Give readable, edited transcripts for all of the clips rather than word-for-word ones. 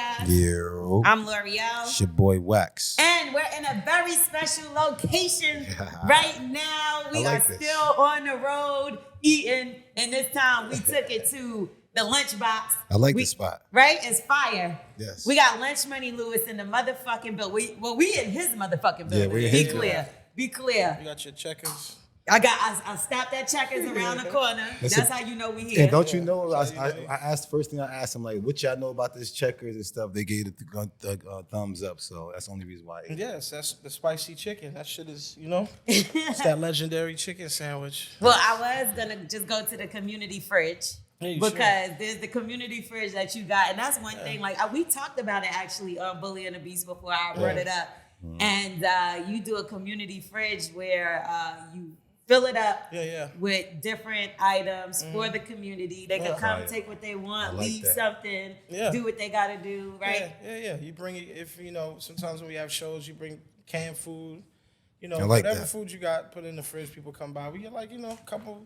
Podcast. Yo. I'm Lorel. It's your boy Wax. And we're in a very special location right now. We are still on the road eating, and this time we took it to the lunchbox. I like this spot. Right? It's fire. Yes. We got LunchMoney Lewis in the motherfucking building. We in his motherfucking building. Yeah, we in his Be clear. You got your checkers. I stopped at Checkers around the corner. That's how you know we here. And don't you know, I asked, first thing I asked him, like, what y'all know about this Checkers and stuff? They gave it the thumbs up, so that's the only reason why. Yes, that's the spicy chicken. That shit is, it's that legendary chicken sandwich. Well, I was going to just go to the community fridge. Because there's the community fridge that you got. And that's one thing, like, we talked about it actually on Bully and the Beast before I brought it up. And you do a community fridge where you fill it up with different items for the community. They can come take what they want, leave something, do what they got to do, right? Yeah. You bring it, if, sometimes when we have shows, you bring canned food. like whatever that. food you got, put in the fridge, people come by. We get like, a couple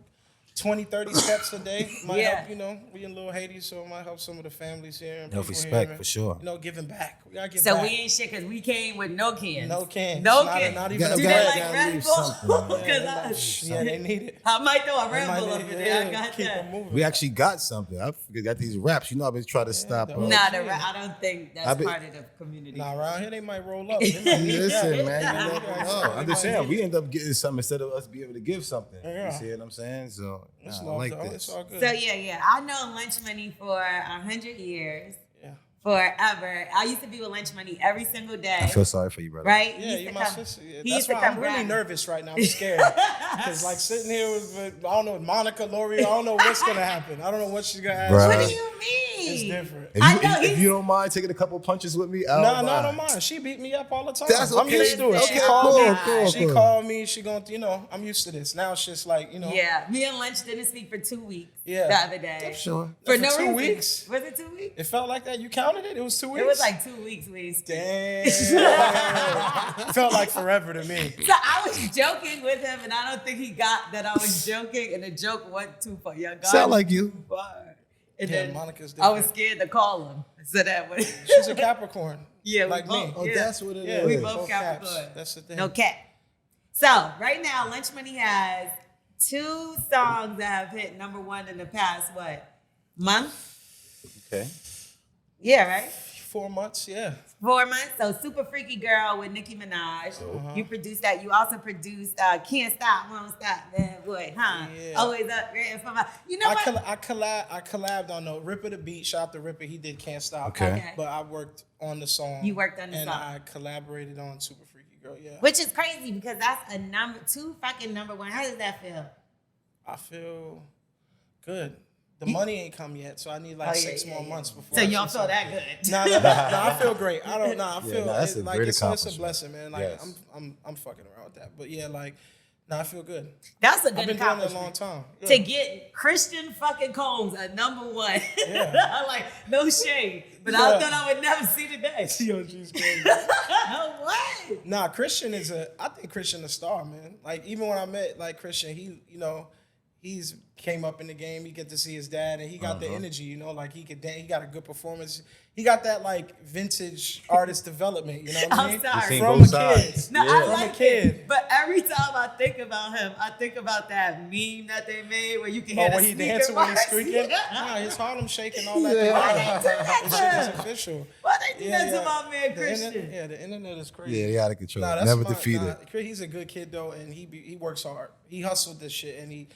20, 30 steps a day. Might help, we in Little Haiti, so it might help some of the families here. And Self-respect, here, for sure. Giving back. We gotta give so back. we ain't shit because we came with no cans. No cans. Not even do they like Red Bull? Yeah, they need it. I might throw a Red Bull over there. I got keep that. it moving. We actually got something. I got these wraps. I've been trying to stop. I don't think that's part of the community. Nah, around here they might roll up. Listen, man, you never know. I'm just saying, we end up getting something instead of us being able to give something. Yeah. You see what I'm saying? So, I love, like though. this. It's all good. So yeah. I know LunchMoney for 100 years. Yeah. Forever. I used to be with LunchMoney every single day. I feel sorry for you, brother. Right? Yeah, you're my sister. Yeah. He That's used to why I'm come really grab me. nervous right now. I'm scared. Because like sitting here with, I don't know, Monica, Lori, I don't know what's going to happen. I don't know what she's going to ask. Bruh. What do you mean? It's different. If you don't mind taking a couple punches with me, I don't mind. She beat me up all the time. That's I'm okay. used to it. Okay, She called me. cool. She called me. She going, I'm used to this. Now it's just like, Yeah, me and Lunch didn't speak for 2 weeks Yeah. the other day. I'm sure. For For no 2 reason. weeks? Was it 2 weeks? It felt like that. You counted it? It was 2 weeks? It was like 2 weeks we didn't speak. Damn. Felt like forever to me. So I was joking with him, and I don't think he got that I was joking, and the joke went too far. Yeah, Sound like you. And Yeah, then Monica's I was different. scared to call him. So that way. She's a Capricorn. Yeah, like me. Oh, Yeah. that's what it Yeah, is. We both caps. Capricorn. That's the thing. No cap. So right now, LunchMoney has 2 songs that have hit #1 in the past month? Okay. Yeah, right? 4 months, yeah. 4 months. So Super Freaky Girl with Nicki Minaj. You produced that. You also produced Can't Stop, Won't Stop, Man Boy, huh? Yeah. Always up, ready for my. You know what? I collabed on the Ripper the Beat. Shout out to Ripper. He did Can't Stop. Okay. But I worked on the song. You worked on the and song. I collaborated on Super Freaky Girl, yeah. Which is crazy because that's a #2 fucking #1. How does that feel? I feel good. The money ain't come yet, so I need like 6 more months before. So I you don't see feel something. that good? No, I feel great. I don't know. I feel that's a like great it's a accomplishment. blessing, man. Like Yes. I'm fucking around with that. But yeah, like, I feel good. That's a good I've been doing it a accomplishment. long time. Yeah. To get Christian fucking Combs a #1. Yeah. Like, no shade. But I Yeah. thought I would never see the day. Yo, she's crazy. What? Nah, Christian I think Christian a star, man. Like, even when I met, like, Christian, he's came up in the game. He get to see his dad, and he got the energy, like, he could dance. He got a good performance. He got that, like, vintage artist development, you know what I mean? I'm sorry. From both a kid. sides. No, I From a like kid. it. But every time I think about him, I think about that meme that they made where you can hear the when he sneaker dancing when he's marks. squeaking? Yeah. Nah, his Harlem shaking, all that. Why they do that This to shit him? is official. Why they do that to my man The Christian? the internet is crazy. Yeah, he out of control. Nah, that's Never my- defeated. nah, he's a good kid though, and he works hard. He hustled this shit, and he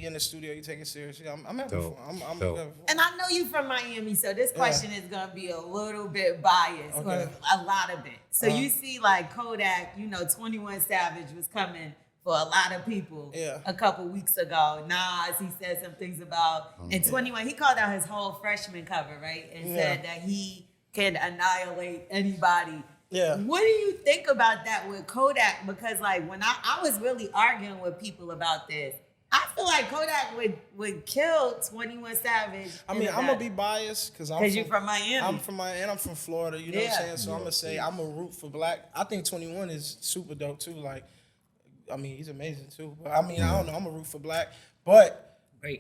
in the studio. He take it seriously. I'm happy Dope. for him. I'm Dope. happy for him. And I know you from Miami, so this question is gonna be a little bit biased, or Okay. a lot of it. So you see, like Kodak, 21 Savage was coming for a lot of people a couple weeks ago. Nas, he said some things about, and 21, he called out his whole freshman cover, right? And said that he can annihilate anybody. Yeah. What do you think about that with Kodak? Because like when I was really arguing with people about this, I feel like Kodak would kill 21 Savage. I mean, I'm gonna be biased because you're from Miami. I'm from Miami, and I'm from Florida. You know what I'm saying? So I'm gonna say I'm a root for Black. I think 21 is super dope too. Like, I mean, he's amazing too. But I mean, I don't know. I'm a root for Black, but I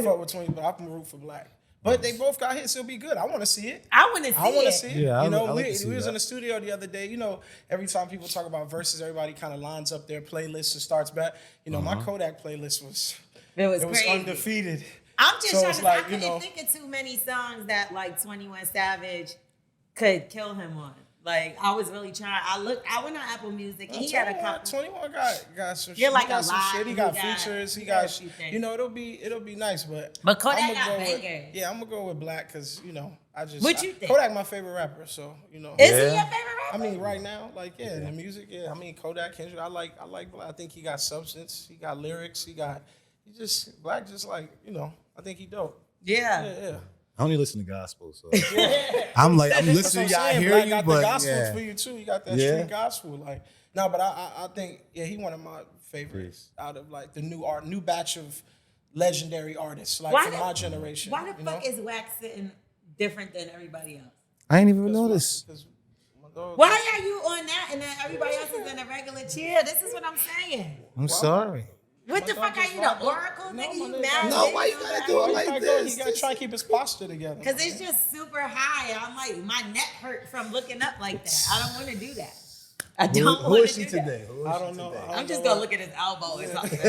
fuck with 20, but I'm a root for Black. But they both got hits. It'll be good. I want to see it. I want to see it. Yeah, you know, I like we to see was that. in the studio the other day. You know, every time people talk about verses, everybody kind of lines up their playlist and starts back. You know, my Kodak playlist was crazy. undefeated. I'm just So trying it's to. like, I couldn't think of too many songs that like 21 Savage could kill him on. Like I was really trying. I went on Apple Music and he had a couple. 21 got some. You're shit. like He got a some lot. shit. He got features. He got a few things. you know, it'll be nice, but Kodak I'ma got go with- bangers. Yeah, I'm gonna go with Black because you know What you think? Kodak my favorite rapper, so you know. Is he your favorite rapper? I mean, right now, like in the music, yeah. I mean, Kodak, Kendrick, I like Black. I think he got substance. He got lyrics. Black, just like you know. I think he dope. Yeah. I only listen to gospel, so I'm listening. Y'all hear Black you, got but the gospel yeah. for you too. You got that street gospel, like no. But I think he one of my favorites out of like the new batch of legendary artists, like from my generation. Why the fuck is Wax sitting different than everybody else? I ain't even noticed. Why are you on that and then everybody else is in a regular chair? This is what I'm saying. I'm sorry. What the fuck are you, the Oracle? Nigga, you mad? No, why you gotta do it like this? He gotta try to keep his posture together. Because it's just super high. I'm like, my neck hurt from looking up like that. I don't want to do that. I don't Who want is to she do that. today? I don't know. I'm just going to look at his elbow or something.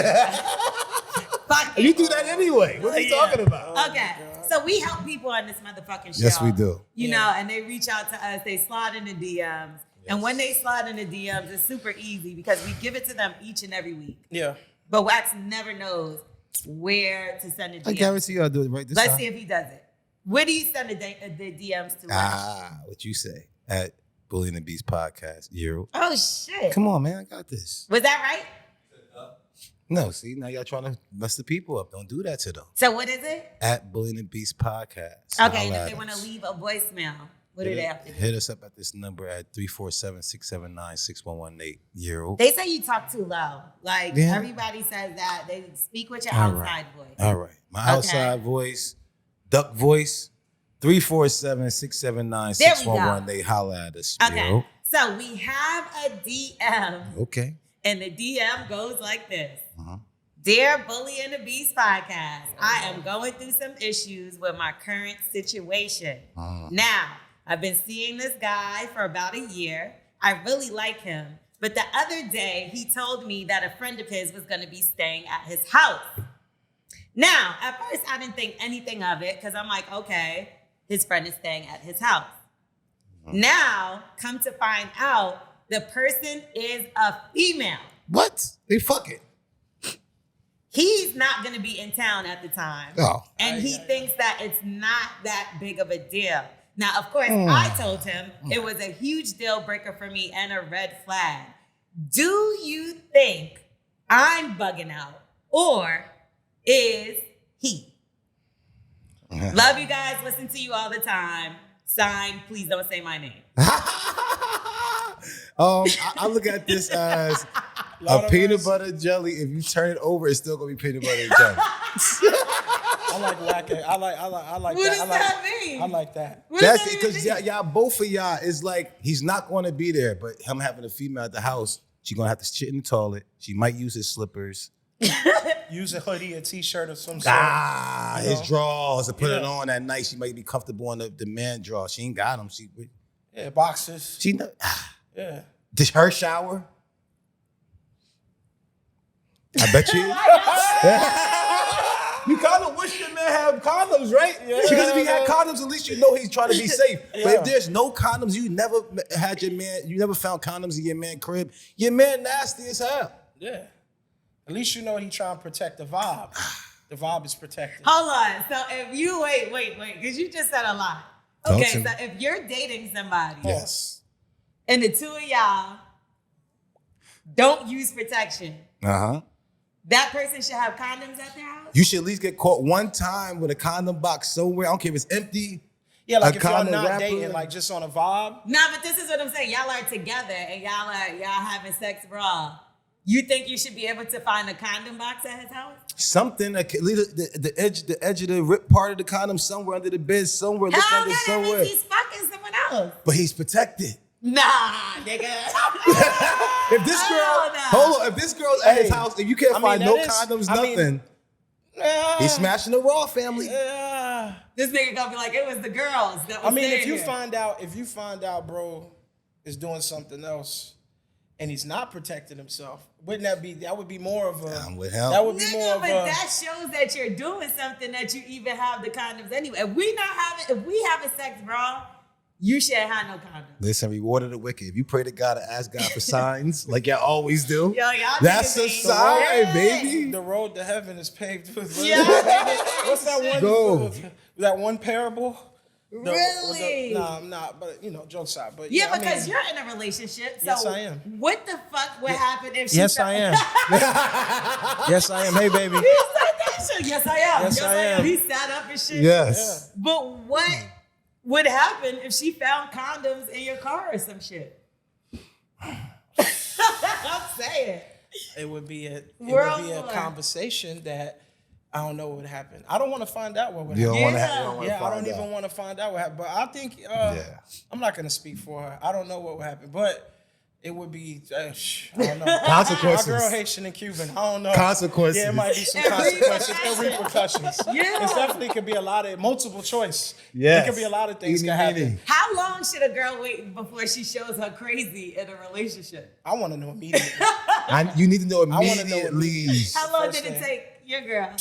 Fuck You it. do that anyway. What are you talking about? Okay. So we help people on this motherfucking show. Yes, we do. You know, and they reach out to us. They slide in the DMs. And when they slide in the DMs, it's super easy because we give it to them each and every week. Yeah. But Wax never knows where to send the DMs. I guarantee you I'll do it right this Let's time. see if he does it. Where do you send the DMs to? What you say at Bully and the Beast podcast? Oh, shit. Come on, man. I got this. Was that right? No, see, now y'all trying to mess the people up. Don't do that to them. So what is it? At Bully and the Beast podcast. Okay, and Holla if they at want to us. leave a voicemail, what do they have to do? Hit us up at this number at 347-679-6118. They say you talk too low. Like, Yeah. everybody says that. They speak with your All outside right. voice. All right. My outside voice, duck voice, 347-679-6118. Holla at us. Okay, Yo. so we have a DM, Okay. and the DM goes like this. Uh-huh. Dear Bully and the Beast podcast, I am going through some issues with my current situation. Now, I've been seeing this guy for about a year. I really like him. But the other day, he told me that a friend of his was going to be staying at his house. Now, at first, I didn't think anything of it because I'm like, okay, his friend is staying at his house. Now, come to find out, the person is a female. What? They fucking. He's not going to be in town at the time. Oh. And he thinks that it's not that big of a deal. Now, of course, I told him it was a huge deal breaker for me and a red flag. Do you think I'm bugging out or is he? Love you guys. Listen to you all the time. Signed, please don't say my name. I look at this as a peanut butter jelly. If you turn it over, it's still gonna be peanut butter and jelly. I like whack it. I like What that. does that mean? I like that. What does That's that because even mean? y'all, both of y'all, is like he's not going to be there, but him having a female at the house, she's gonna have to shit in the toilet. She might use his slippers. Use a hoodie, a t-shirt, or some sort. His drawers to put it Yeah. on at night. She might be comfortable on the man drawers. She ain't got them. Yeah, boxes. She know. Yeah. Did her shower? I bet you. You kind of wish your man had condoms, right? Yeah. Because if he had condoms, at least you know he's trying to be safe. But Yeah. if there's no condoms, you never had your man, you never found condoms in your man crib. Your man nasty as hell. Yeah. At least you know he trying to protect the vibe. The vibe is protected. Hold on. So if you wait, because you just said a lot. Don't Okay, you- so if you're dating somebody Yes. and the two of y'all don't use protection, Uh-huh. that person should have condoms at their house? You should at least get caught one time with a condom box somewhere. I don't care if it's empty. Yeah, like A if y'all condom not wrapper. dating, like just on a vibe. Nah, but this is what I'm saying. Y'all are together and y'all having sex raw. You think you should be able to find a condom box at his house? Something that could lead the edge of the rip part of the condom somewhere under the bed, somewhere, look Hell under no, that somewhere. means he's fucking someone else. But he's protected. Nah, nigga. If this girl, Hell no. hold on, if this girl's at his Hey, house, if you can't I mean, find no that is- condoms, I mean, nothing, he's smashing the Raw family. Yeah. This nigga gonna be like, it was the girls that was if you here. find out, bro is doing something else, and he's not protecting himself, that would be more of a. I'm with him. That would be more of but a. that shows that you're doing something that you even have the condoms anyway. If we having sex, bro, you shouldn't have no condoms. Listen, reward of the wicked. If you pray to God and ask God for signs, like y'all always do, Yo, y'all that's a niggas ain't- sign, Yeah. baby. The road to heaven is paved with. Yeah. What's that one? Go. That one parable. Really? No, I'm not. But jokes aside. But Yeah, I because mean, you're in a relationship. So Yes, I am. What the fuck would happen if she Yes, felt- I am. Yes, I am. Hey, baby. He said that shit. Yes, I am. Yes, I am. He sat up and shit. Yes. But what would happen if she found condoms in your car or some shit? I'm saying. It would be a World war. conversation that I don't know what would happen. I don't want to find out what would You happen. don't want to. Yeah. Yeah, I don't even want to find out what happened. But I think I'm not gonna speak for her. I don't know what would happen, but it would be I don't know. Consequences. My girl Haitian and Cuban. I don't know. Consequences. Yeah, it might be some And consequences and repercussions. Yeah. It definitely could be a lot of multiple choice. Yes. It could be a lot of things Eeny, can happen. meeny. How long should a girl wait before she shows her crazy in a relationship? I want to know immediately. You need to know wanna know immediately. How long First did it thing. take your girl?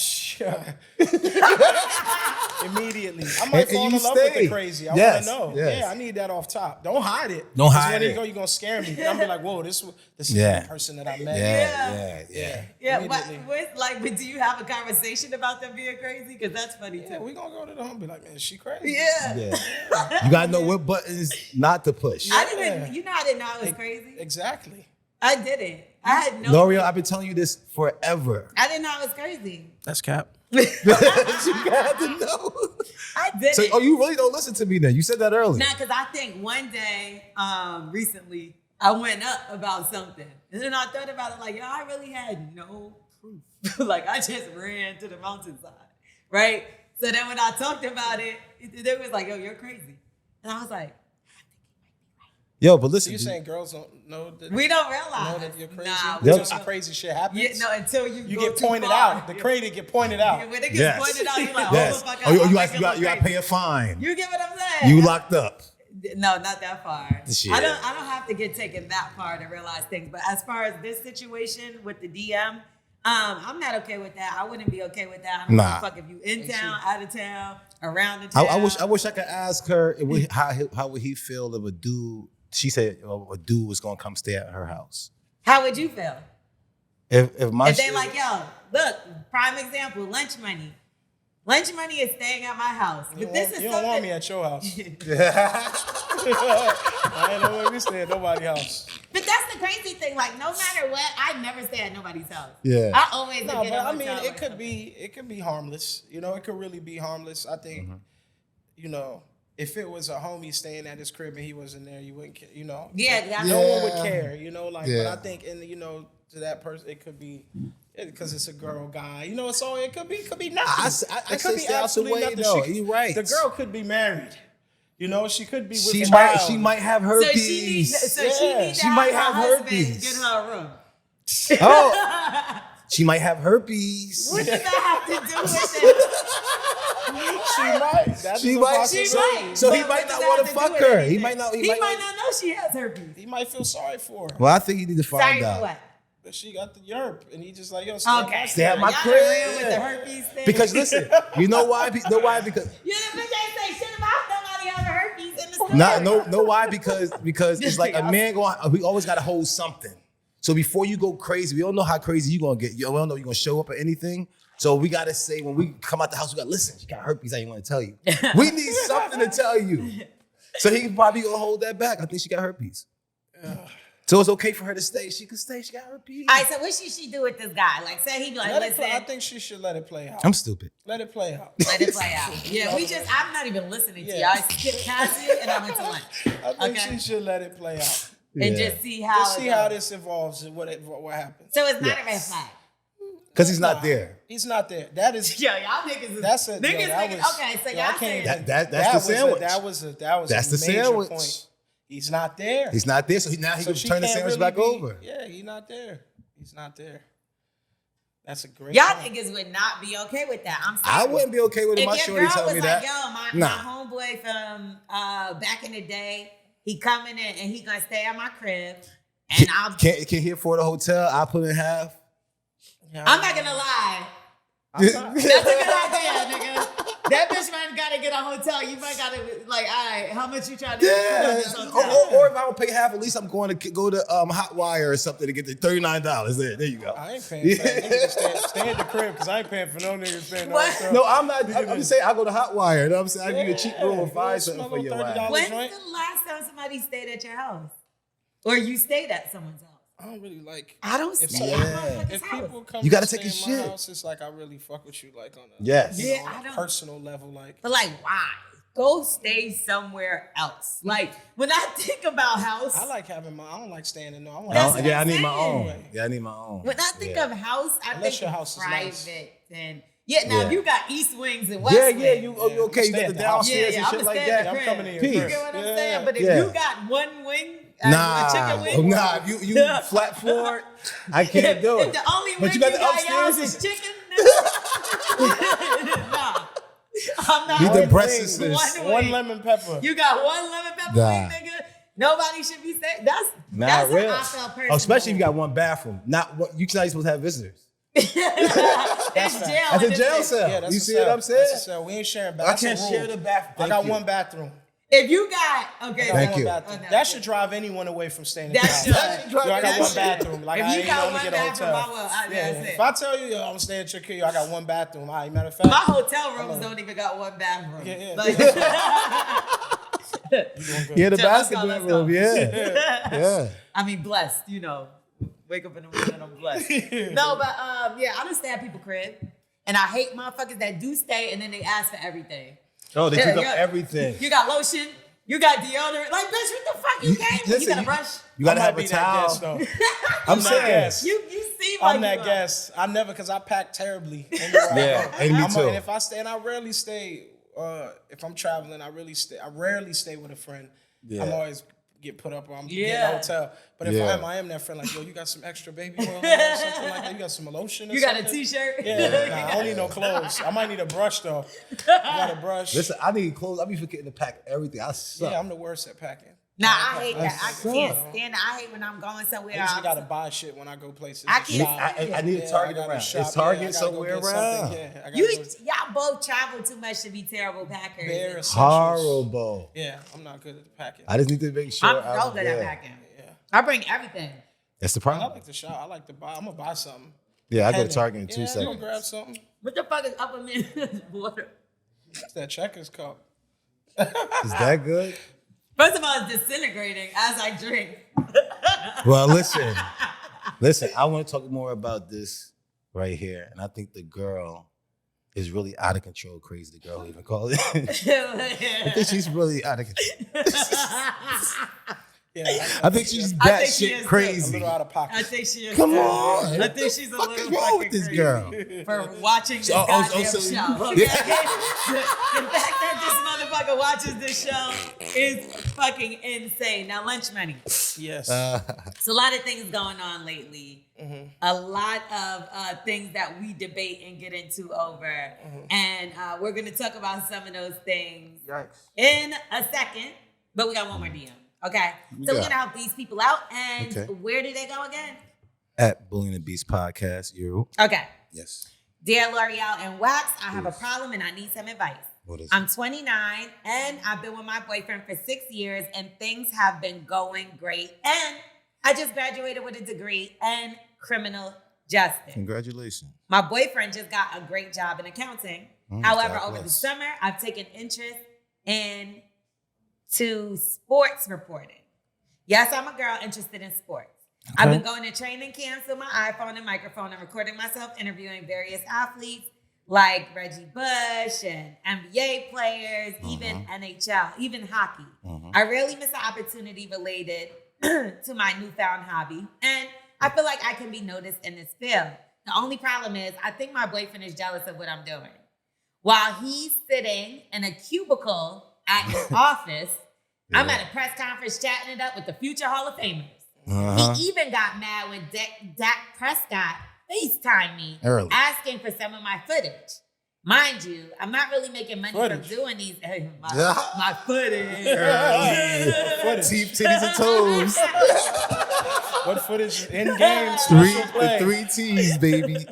Immediately. I might And fall you in love with stay. the crazy. I Yes, want to know. yes. Yeah, I need that off top. Don't hide it. Don't 'Cause hide when it. you're going to scare me. I'm going to be like, whoa, this is Yeah. the person that I met. Yeah. Yeah, Immediately. but do you have a conversation about them being crazy? Because that's funny Yeah, too. we going to go to the home and be like, man, is she crazy? Yeah. Yeah. You gotta know what buttons not to push. I didn't I didn't know I was crazy. Exactly. I didn't. I had no. L'Oreal, I've been telling you this forever. I didn't know I was crazy. That's cap. You got to know. I didn't. So, you really don't listen to me then? You said that earlier. Nah, because I think one day, recently, I went up about something. And then I thought about it like, yo, I really had no proof. Like, I just ran to the mountainside, right? So then when I talked about it, they was like, yo, you're crazy. And I was like, Yo, but listen. You saying girls don't know that, we don't realize. know that you're crazy? Nah, Until we some don't. crazy shit happens? Yeah, no, until you go get too pointed far. out. The crazy get pointed out. Yeah, when it gets Yes. pointed out, you're like, Yes. oh, fuck Oh, up. you I'm got making look to pay crazy. a fine. You get what I'm saying? You locked up. No, not that far. Shit. I don't have to get taken that far to realize things. But as far as this situation with the DM, I'm not okay with that. I wouldn't be okay with that. I don't give a fuck if you in town, out of town, around the town. I wish I could ask her how would he feel if a dude. She said a dude was gonna come stay at her house. How would you feel? If If they like, yo, look, prime example, lunch money. Lunch money is staying at my house. But this is You something. don't want me at your house. I ain't know where we stay at nobody's house. But that's the crazy thing. Like, no matter what, I never stay at nobody's house. Yeah. I always No, get but a I mean, hotel or it could something. be harmless. You know, it could really be harmless. I think, you know, if it was a homie staying at his crib and he wasn't there, you wouldn't care. You know, Yeah, that's no one would care. You know, like, but Yeah. I think, to that person, it could be because it's a girl, guy. You know, so it could be nothing. I it say could be stay out the way, nothing. though. You're right. The girl could be married. You know, she could be with She a might child. have So herpes. she needs. So Yeah. she needs. She might have husband herpes. Get her a room. Oh, she might have herpes. What does that have to do with it? She might. That's She a might. possibility. So he But might what not does want that to have do fuck with her. anything? He might not. He might not know she has herpes. He might feel sorry for her. Well, I think you need to find Sorry out. for what? But she got the yerp, and he just like, yo, Okay. Stay at my Y'all crib. done ran with the herpes thing. Because listen, you know why? Know why? Because You the bitch ain't say shit about nobody having herpes in the store. no, why? Because it's like a man we always got to hold something. So before you go crazy, we don't know how crazy you gonna get. We don't know you're gonna show up or anything. So we gotta say when we come out the house, we gotta listen. She got herpes. I ain't want to tell you. We need something to tell you. So he probably gonna hold that back. I think she got herpes. So it's okay for her to stay. She can stay. She got herpes. All right, so what should she do with this guy? Like, say he be like, listen, I think she should let it play out. I'm stupid. Let it play out. let it play out. Yeah, I'm not even listening to you. I skipped Cassie and I went to lunch. I think Okay. she should let it play out. And Yeah. just see how Let's it see how goes. this evolves and what happens. So it's not a red flag. Because he's not there. He's not there. That is. Yo, y'all niggas is That's a. niggas, yo, that niggas. was, Okay, so yo, I y'all can't saying even- That's the was sandwich. That was That's a the major sandwich. point. He's not there. He's not there. So now he So can she turn the can't sandwich really back be- over. Yeah, he's not there. He's not there. That's a great. Y'all point. niggas would not be okay with that. I'm sorry. I wouldn't be okay with it. If My your shorty girl tell was me like, that. yo, my homeboy from back in the day, he coming in and he gonna stay at my crib, and Can he afford a hotel? I put in half. Yeah, I'm not gonna lie. I'm not. That's a good idea, nigga. That bitch might gotta get a hotel. You might gotta like, all right, how much you trying to Yeah. put on this hotel? Or if I don't pay half, at least I'm going to go to Hotwire or something to get the $39. There you go. I ain't paying for that. Niggas stay at the crib because I ain't paying for no niggas paying no What? hotel. No, I'm not. I'm just saying I go to Hotwire. You know what I'm saying? I give you a cheap room and find something for your $30. wife. When's joint. the last time somebody stayed at your house? Or you stayed at someone's house? I don't really like. I don't If, stay yeah. at motherfuckers' if house. people come, You gotta to take stay a in my shit. house, it's like I really fuck with you, like on a Yes. Yeah, on I a don't- personal level, like. But like, why? Go stay somewhere else. Like, when I think about house, I like having my. I don't like staying in. No, I want. That's what Yeah, I I'm need my saying. own. Yeah, I need my own. when I think of house, I Unless think your of house is private. nice. And yeah, now Yeah. if you got east wings and west Yeah, wings. yeah, you okay? You Stay got at the the house. downstairs and I'ma shit like stay at that. the I'm crib. coming to your Peace. You crib. get what I'm Yeah. saying? But if Yeah. you got one wing, Nah, a chicken wing, nah. If you flat floored, I can't do if it. the only But wing you got the yours upstairs. is chicken, nah. I'm not You the one breasts wing, is- one One wing. lemon pepper. You got one lemon pepper Nah. wing, nigga. Nobody should be saying that's Not real. how I felt personally. Oh, especially if you got one bathroom. Not what you're not supposed to have visitors. It's jail. That's a in this jail bitch. cell. Yeah, that's You a see cell. what I'm saying? That's a cell. We ain't sharing I bathrooms. can't share the bathroom. I got Thank you. one bathroom. If you got okay, Thank One you. bathroom. Oh, no. That should drive anyone away from staying in That the house. should. Yo, I got That one should. bathroom. Like If I you ain't got only one get a bathroom, hotel. I will. That's it. If I tell you, yo, I'm staying at your crib, I got one bathroom. All right, matter of fact, My hotel rooms don't even got one bathroom. Yeah. Like, Yeah, the So let's go, basketball let's go. room. Yeah, yeah. I mean, blessed, you know. Wake up in the morning and I'm blessed. No, but yeah, I understand at people's crib. And I hate motherfuckers that do stay and then they ask for everything. Oh, they Yeah, took up yeah. everything. You got lotion, you got deodorant. Like, bitch, what the fuck you came with? You got a brush? You gotta I have might a be that towel. guest, though. I'm that saying. guest. You seem like I'm that you are. guest. I never, because I pack terribly. Anywhere Yeah, I go. and me too. And if I stay, and I rarely stay, if I'm traveling, I rarely stay with a friend. Yeah. I'm always get put up or I'm getting Yeah. a hotel. But if Yeah. I am that friend, like, yo, you got some extra baby oil or something like that? You got some lotion or You got something? a t-shirt? Yeah, nah, I don't need no clothes. I might need a brush, though. I got a brush. Listen, I need clothes. I be forgetting to pack everything. I suck. Yeah, I'm the worst at packing. Nah, I hate that. I suck. can't stand it. I hate when I'm going somewhere. I usually I'm- gotta buy shit when I go places. I to can't- shop. I need a Target I gotta around. shop. Is Target I gotta go somewhere get something. around? Yeah, I gotta You, go y'all both travel too much to be terrible packers. bare essentials. Horrible. Yeah, I'm not good at packing. I just need to make sure. I'm so good at packing. Yeah, I bring everything. That's the I problem. like to shop. I like to buy. I'm gonna buy something. Yeah, I go to Penny. Target in 2 Yeah, I'm gonna seconds. grab something. What the fuck is upper mid water? It's that Checkers cup. Is that good? First of all, it's disintegrating as I drink. Well, listen. I want to talk more about this right here, and I think the girl is really out of control. Crazy, the girl even call it. I think she's really out of control. Yeah, I think she's I think she batshit is a crazy. little out of I pocket. think she is. Come too. on. I think she's a What the little fuck is wrong fucking with this crazy girl? for watching this Oh, goddamn so- show. Okay? Yeah. The fact that this motherfucker watches this show is fucking insane. Now, lunch money. Yes. So a lot of things going on lately. A lot of things that we debate and get into over. And we're going to talk about some of those things in a second. But we got one more DM. Okay. So we're going to help these people out. And Okay. where do they go again? At Bullying the Beast podcast, you. Okay. Yes. Dear L'Oreal and Wax, I have a problem and I need some advice. What is I'm 29 and I've been with my boyfriend for 6 years and things have been going great. And I just graduated with a degree in criminal justice. Congratulations. My boyfriend just got a great job in accounting. However, over the summer, I've taken interest in sports reporting. Yes, I'm a girl interested in sports. I've been going to training camps with my iPhone and microphone and recording myself interviewing various athletes like Reggie Bush and NBA players, even NHL, even hockey. I rarely miss an opportunity related to my newfound hobby. And I feel like I can be noticed in this field. The only problem is I think my boyfriend is jealous of what I'm doing. While he's sitting in a cubicle at his office, I'm at a press conference chatting it up with the future Hall of Famers. He even got mad when Dak Prescott FaceTime me Early. asking for some of my footage. Mind you, I'm not really making money from doing these. My footage. Teeth, titties, and toes. What footage in game? The 3 T's, baby.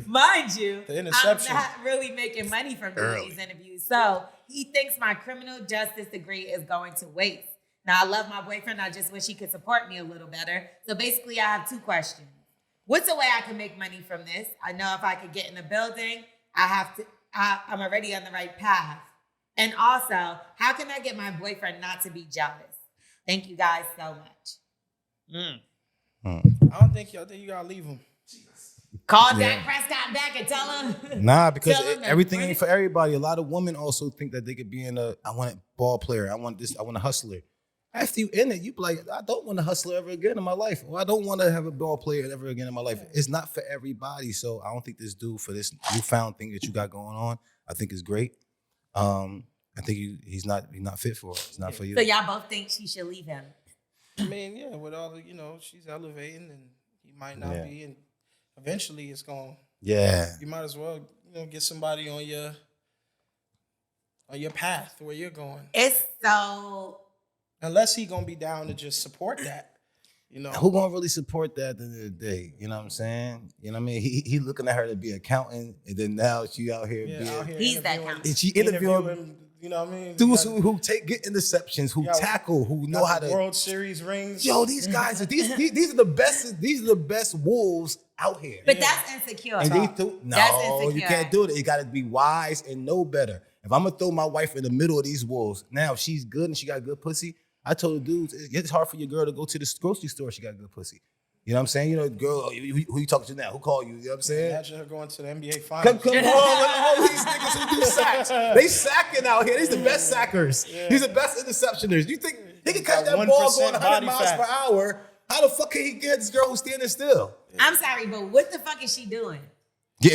Mind you, the interception. I'm not really making money from doing these interviews. So he thinks my criminal justice degree is going to waste. Now, I love my boyfriend. I just wish he could support me a little better. So basically, I have 2 questions. What's a way I can make money from this? I know if I could get in the building, I'm already on the right path. And also, how can I get my boyfriend not to be jealous? Thank you guys so much. I don't think you gotta leave him. Call Dak Prescott back and tell him. Nah, because Tell him everything ain't for everybody. A lot of women also think that they could be I want a ball player. I want a hustler. After you in it, you be like, I don't want a hustler ever again in my life. Or I don't want to have a ball player ever again in my life. It's not for everybody. So I don't think this dude, for this newfound thing that you got going on, I think is great. I think he's not fit for it. It's not for you. So y'all both think she should leave him? I mean, yeah, with all the, she's elevating and he might not be, and eventually it's going. Yeah. You might as well, get somebody on your path where you're going. It's so. Unless he gonna be down to just support that, Who gonna really support that at the end of the day? You know what I'm saying? You know what I mean? He looking at her to be accountant, and then now she out here being. He's that accountant. And she interviewing. You know what I mean? Dudes who get interceptions, who tackle, who know how to World Series rings. Yo, these guys are these are the best. These are the best wolves out here. But that's insecure. And That's insecure. You can't do it. You got to be wise and know better. If I'm gonna throw my wife in the middle of these wolves, now if she's good and she got good pussy, I told the dudes it's hard for your girl to go to the grocery store. She got good pussy. You know what I'm saying? Girl, who you talking to now? Who called you? You know what I'm saying? Imagine her going to the NBA Finals. Come on, all these niggas who do sacks. They sacking out here. These the best sackers. Yeah. These the best interceptioners. You think they can catch that ball going 100 miles per hour? How the fuck can he get this girl who's standing still? I'm sorry, but what the fuck is she doing?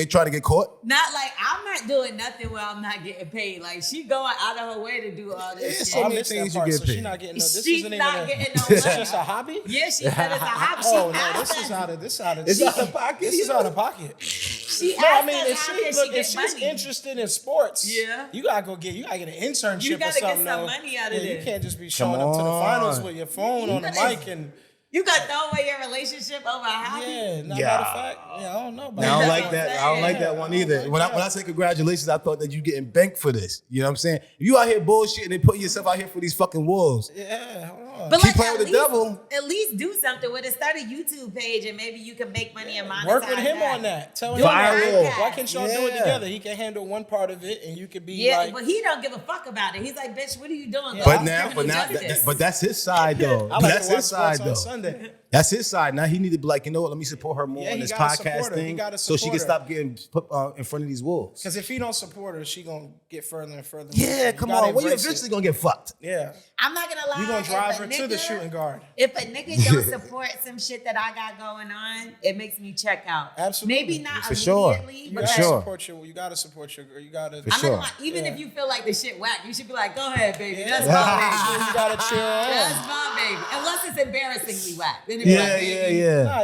Trying to get caught? Not like I'm not doing nothing where I'm not getting paid. Like she going out of her way to do all this shit. So many things you get paid. She's not getting no. She's not getting no money. This is just a hobby. Yeah, she said it's a hobby. Oh no, this is out of pocket. This is out of pocket. She if she's interested in sports, you gotta get an internship. You gotta or something. get some money out of this. You can't just be showing up to the finals with your phone on the mic and. You got to throw away your relationship over a hobby? Yeah, matter of fact, I don't know. I don't like that. I don't like that one either. When I say congratulations, I thought that you getting banked for this. You know what I'm saying? If you out here bullshitting and putting yourself out here for these fucking wolves. Yeah, hold on. But keep playing with the devil. At least do something with it. Start a YouTube page and maybe you can make money and monetize. Work with him on that. Tell him why can't y'all do it together? He can handle one part of it and you could be like. But he don't give a fuck about it. He's like, bitch, what are you doing? But that's his side though. That's his side though. Sunday. That's his side. Now he need to be like, you know what? Let me support her more on this podcast thing, so she can stop getting put in front of these wolves. Because if he don't support her, she gonna get further and further. Yeah, come on. Well, you eventually gonna get fucked. Yeah. I'm not gonna lie. You gonna drive her to the shooting guard. If a nigga don't support some shit that I got going on, it makes me check out. Absolutely. Maybe not for sure. immediately. You gotta support your girl. You gotta. For sure. Even if you feel like the shit whack, you should be like, go ahead, baby. Yeah. That's my baby. You gotta chill on. That's my baby. Unless it's embarrassingly whack. Then Yeah.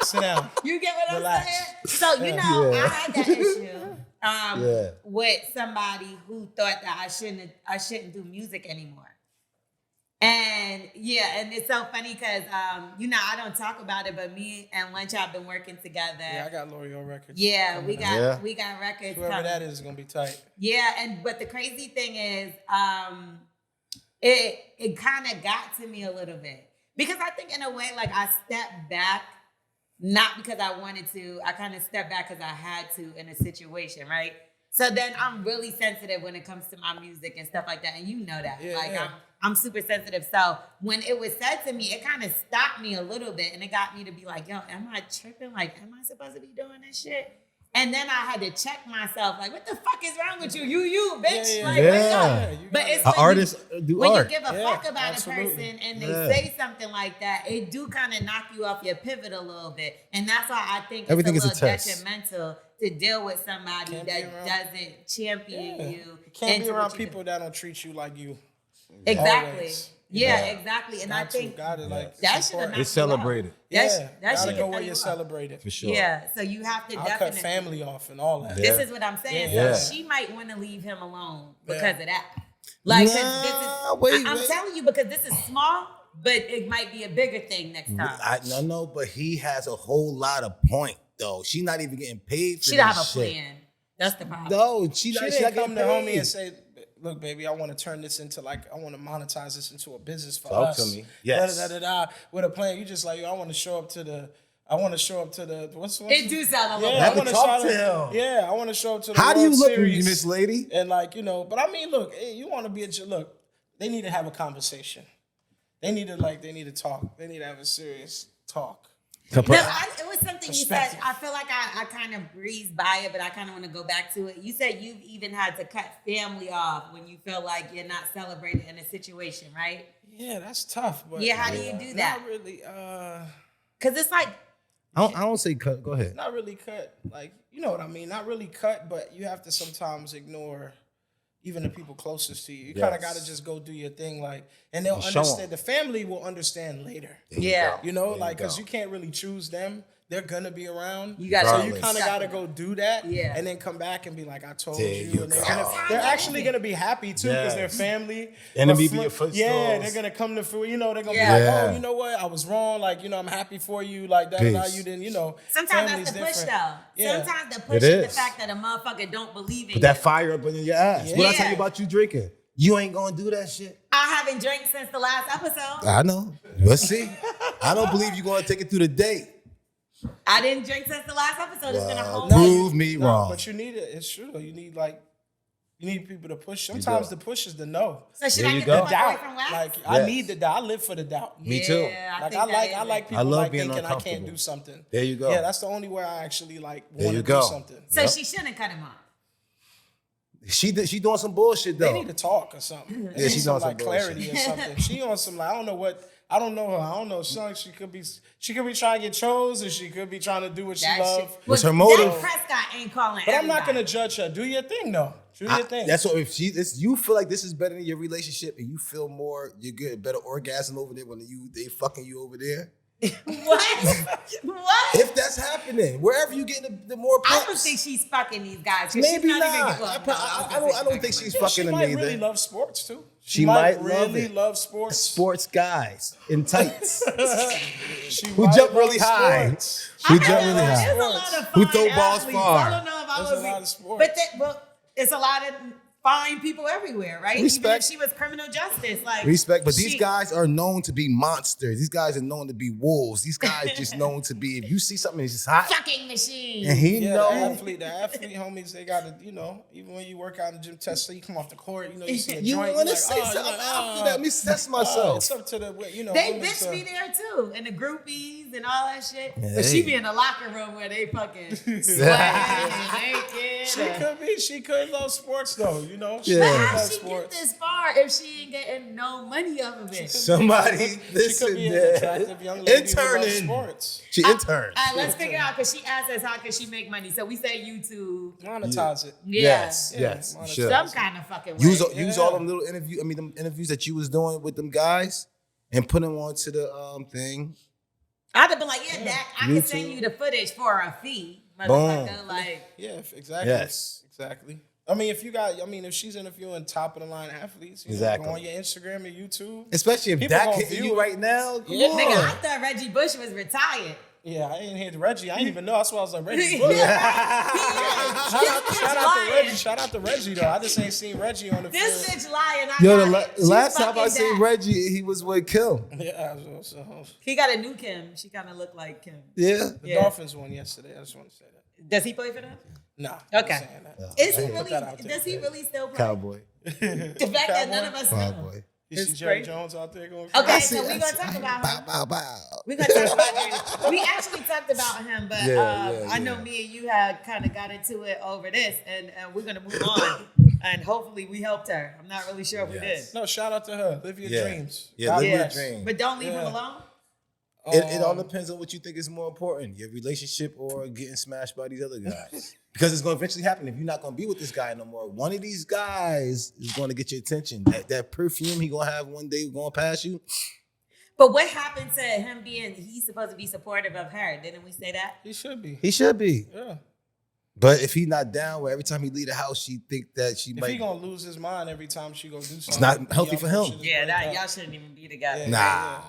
Sit down. You get what Relax. I'm saying? So, I had that issue with somebody who thought that I shouldn't do music anymore. And and it's so funny because I don't talk about it, but me and Lunch have been working together. Yeah, I got Lorel records. Yeah, we got records. Whoever that is gonna be tight. Yeah, but the crazy thing is, it kind of got to me a little bit. Because I think in a way, like I stepped back, not because I wanted to, I kind of stepped back because I had to in a situation, right? So then I'm really sensitive when it comes to my music and stuff like that. And you know that. I'm super sensitive. So when it was said to me, it kind of stopped me a little bit. And it got me to be like, yo, am I tripping? Like, am I supposed to be doing this shit? And then I had to check myself, like, what the fuck is wrong with you? You, bitch. Wake up. But it's artists do when art. you give a fuck about a person and they say something like that, it do kind of knock you off your pivot a little bit. And that's why I think everything it's a is little a test. detrimental to deal with somebody that doesn't champion you. You can't be around people that don't treat you like you. Exactly. Always. Yeah, exactly. And I Got to, think got it. Like that it's should have important. knocked It's celebrated. you out. Yeah, That gotta should go where you're celebrated. For sure. Yeah, so you have to I'll definitely cut family off and all that. This is what I'm saying. Yeah. So she might want to leave him alone because of that. Like, 'cause I'm telling you, because this is small, but it might be a bigger thing next time. No, but he has a whole lot of point though. She's not even getting paid for She don't this have a shit. plan. That's the problem. No, she didn't come to homie paid. and say, "Look, baby, I want to turn this into I want to monetize this into a business for Talk us." to me. Yes. With a plan. You just like, I want to show up to the. What's It do sound a little. Yeah, I Have want to to talk show to up. him. Yeah, I want to show up to the. How do you World look, Series. Miss Lady? And but I mean, look, you want to be look. They need to have a conversation. They need to talk. They need to have a serious talk. No, it was something you said. I feel like I kind of breezed by it, but I kind of want to go back to it. You said you've even had to cut family off when you feel like you're not celebrated in a situation, right? Yeah, that's tough. But Yeah, how do you do that? Not really. Because it's like, I don't say cut. Go ahead. Not really cut. Like, you know what I mean? Not really cut, but you have to sometimes ignore even the people closest to you. You kind of got to just go do your thing, and they'll understand. The family will understand later. yeah. You know, because you can't really choose them. They're gonna be around. You got so you kind of got to go do that, and then come back and be like, "I told There you." you And go. they're actually gonna be happy too because they're family. And But be your footstools. Yeah, they're gonna come to food. You know, they're gonna be Yeah. like, "Oh, you know what? I was wrong. Like, I'm happy for you. Like that. You didn't. You know." Sometimes family's that's the push, different. though. Yeah. Sometimes the push It is the is. fact that a motherfucker don't believe in Put that you. fire up in your ass. What I tell Yeah. you about you drinking? You ain't gonna do that shit. I haven't drank since the last episode. I know. Let's see. I don't believe you're gonna take it through the day. I didn't drink since the last episode. It's been a whole Prove me No, wrong. but you need it. It's true. You need people to push. Sometimes the push is the no. So should There I you get go. the fuck Doubt. away from Wax? I need the doubt. I live for the doubt. Me too. Yeah, Like think I that like is people love being thinking I can't uncomfortable. do something. There you go. Yeah, that's the only way I actually want There to you do go. something. So Yep. she shouldn't cut him off. She doing some bullshit though. They need to talk or something. They need she's some on some clarity or something. She on some I don't know what. I don't know her. I don't know. She could be trying to get chose, or she could be trying to do what she loves. What's her motive? Dak Prescott ain't calling. But I'm not everybody. gonna judge her. Do your thing though. Do your thing. That's what if you feel like this is better than your relationship and you feel more, you get a better orgasm over there when they fucking you over there. What? What? If that's happening, wherever you get the more I pucks. don't think she's fucking these guys. 'cause Maybe she's not. Even, I don't think she's Yeah, fucking she them might either. really love sports too. She might love really it. love sports. Sports guys in tights She who might jump love really high. sports. Who jump really There's high. a lot of Who fine throw balls athletes. far. I don't know if I There's was. a lot of sports. But it's a lot of fine people everywhere, right? Respect. Even if she was criminal justice, like Respect, but these guys are known to be monsters. These guys are known to be wolves. These guys just known to be, if you see something that's just hot, fucking machine. and he Yeah, know. the athlete homies, they gotta, even when you work out in the gym, test, so you come off the court, you see a You joint, want to you're say like, something you're after that? Let me test myself. It's up to the, They women bitch to- be there too, and the groupies and all that shit. Yeah, But she they- be in the locker room where they fucking sweating and naked. She could love sports though, Yeah. But could how love she sports. get this far if she ain't getting no money off of it? Somebody, She could listen be an there. attractive young lady who loves Interning. sports. She interned. All right, let's figure out because she asked us how can she make money. So we say YouTube. Monetize it. Yeah. Yes, Yeah, yes. monetize. Sure. Some kind of fucking way. Use all them little them interviews that you was doing with them guys and put them onto the thing. I'd have been like, yeah, Dak, I can send YouTube. you the footage for a fee. Motherfucker, like, Yeah, exactly. Yes. Exactly. If she's interviewing top of the line athletes, Exactly. go on your Instagram and YouTube. Especially if People Dak gonna hitting view you it. right now. Come Yeah. on. nigga, I thought Reggie Bush was retired. Yeah, I ain't heard Reggie. I didn't even know. That's why I was like, Reggie Bush. This Shout bitch out to lying. Reggie. Shout out to Reggie though. I just ain't seen Reggie on the This field. bitch lying. Yo, I the got it. She last time I fucking seen Dak. Reggie, he was with Kim. Yeah, so He got a new Kim. She kind of looked like Kim. Yeah. the Yeah. Dolphins won yesterday. I just want to say that. Does he play for them? Nah. Okay. I'm saying that. Is he Put really? that out there. Does he really still play? Cowboy. The fact that none of us know. Cowboy. You see It's Jerry crazy. Jones out there going? Okay, I so see- we're I gonna see- talk about bow, him. bow, bow. We're gonna talk about Jerry. We actually talked about him, but Yeah, I know me and you had kind of got into it over this, and we're gonna move on. And hopefully we helped her. I'm not really sure if we did. No, shout out to her. Live your Yeah. dreams. Yeah, God live your bless. dream. But don't leave him Yeah. alone. It all depends on what you think is more important, your relationship or getting smashed by these other guys. Because it's going to eventually happen. If you're not going to be with this guy no more, one of these guys is going to get your attention. That perfume he going to have one day going past you. But what happened to him he's supposed to be supportive of her? Didn't we say that? He should be. He should be. Yeah. But if he's not down, where every time he leave the house, she think that she might. If he gonna lose his mind every time she go do something, it's not healthy for him. Yeah, y'all shouldn't even be together. Yeah. Nah,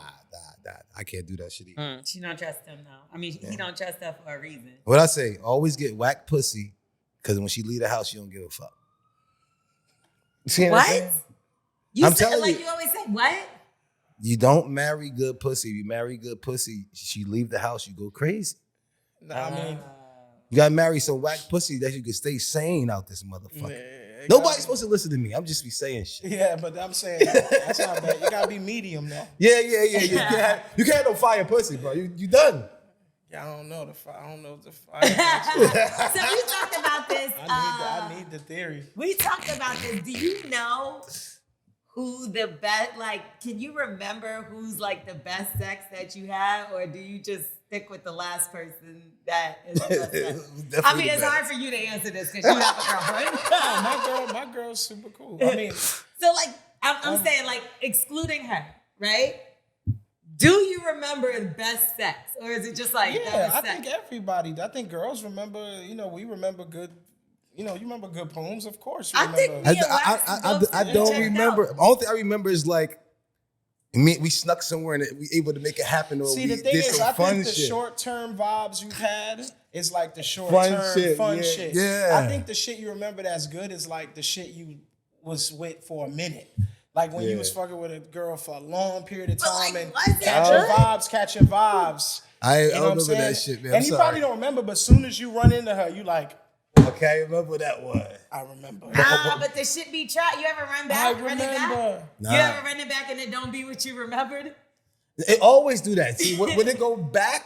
I can't do that shit either. She don't trust him though. I mean, he don't trust her for a reason. What I say, always get whack pussy, because when she leave the house, she don't give a fuck. See what I'm saying? You I'm said, telling like you. you always say, what? You don't marry good pussy. If you marry good pussy, she leave the house, you go crazy. Nah, I mean, You gotta marry some whack pussy that you can stay sane out this motherfucker. yeah, Nobody's supposed to listen to me. I'm just be saying shit. yeah, but I'm saying that's not bad. You gotta be medium now. Yeah. You can't have no fire pussy, bro. You done. Yeah, I don't know the fire. So we talked about this. I need the theory. We talked about this. Do you know who the best, like, can you remember who's like the best sex that you had, or do you just stick with the last person that is the best sex? I mean, it's hard for you to answer this because you have a girlfriend. My girl's super cool. I mean, so like, I'm saying like excluding her, right? Do you remember the best sex, or is it just like yeah, I sex? think everybody. I think girls remember. We remember good. You remember good poems, of course. You remember. I don't remember. All thing I remember is like we snuck somewhere and we able to make it happen, or See, we the thing did is, some I fun think the shit. short-term vibes you've had is like the short-term fun shit. Yeah. I think the shit you remember that's good is like the shit you was with for a minute. Like when you was fucking with a girl for a long period of time like, and was that catching vibes. I You know what I'm remember saying? that shit, man. And you probably don't remember, but as soon as you run into her, you like, okay, I remember what that was. I remember. Nah, but the shit be tried. You ever run back? I Run it back? remember. Nah. You ever run it back and it don't be what you remembered? It always do that. See, when it go back,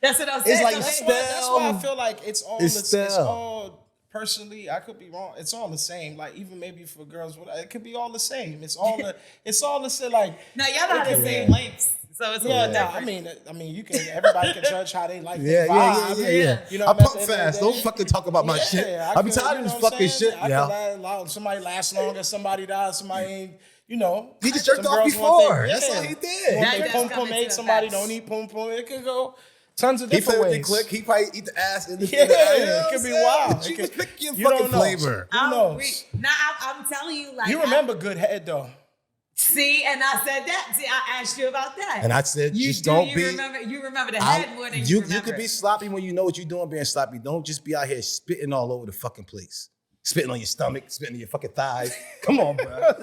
That's what I'm saying. It's like That's why I feel like it's stale. all personally, I could be wrong. It's all the same. Like even maybe for girls, it could be all the same. It's all the same. Like No, y'all not the same lengths. So it's a little different. I mean, everybody can judge how they like yeah. You know, I at pump the end of the fast. day- Don't fucking talk about my shit. I be tired of this fucking shit. Somebody lasts longer, somebody dies, somebody ain't. He just jerked some off girls before. want That's all he did. Want That their does pum come pum into ate, somebody effect. don't eat pum pum. It can go tons of He different played ways. with the click. He probably eat the ass in the Yeah, it could be wild. You It can could- pick your you fucking don't know. flavor. Who knows? I'm telling you, like You remember good head though. See, and I said that. See, I asked you about that. And I said, you just do, don't you be. remember the head more than you remember. You could be sloppy when you know what you're doing being sloppy. Don't just be out here spitting all over the fucking place. Spitting on your stomach, spitting on your fucking thighs. Come on, bro.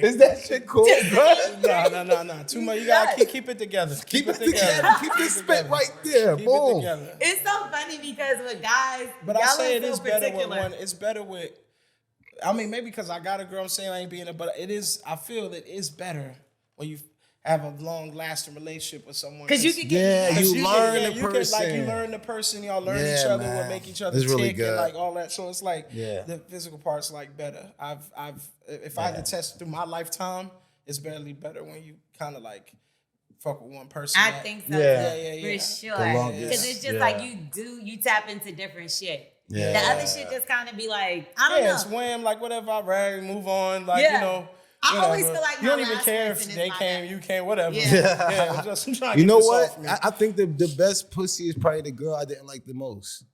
Is that shit cool, bro? No. Too much. You gotta keep it together. Keep it together. Keep this spit right there. Keep Boom. it together. It's so funny because with guys, But I y'all say are it so is better with particular. one. It's better with. I mean, maybe because I got a girl, I'm saying I ain't being it, but it is. I feel it is better when you have a long lasting relationship with someone. Because you can get you learn the you person. you learn the person, y'all learn Yeah, each other, man. what make each other It's really tick, good. and like all that. So it's like Yeah. the physical part's like better. If I had to test through my lifetime, it's barely better when you kind of like fuck with one person. I think so. Yeah. For sure. The longest, Because it's just like you tap into different shit. Yeah. The other shit just kind of be like, I don't know. it's wham, like whatever, I rag, move on, like Yeah. I always whatever. feel like you my don't even last care if person is they my came, best. you came, whatever. Yeah. I'm just I'm trying to You get know this what? off me. I think the best pussy is probably the girl I didn't like the most.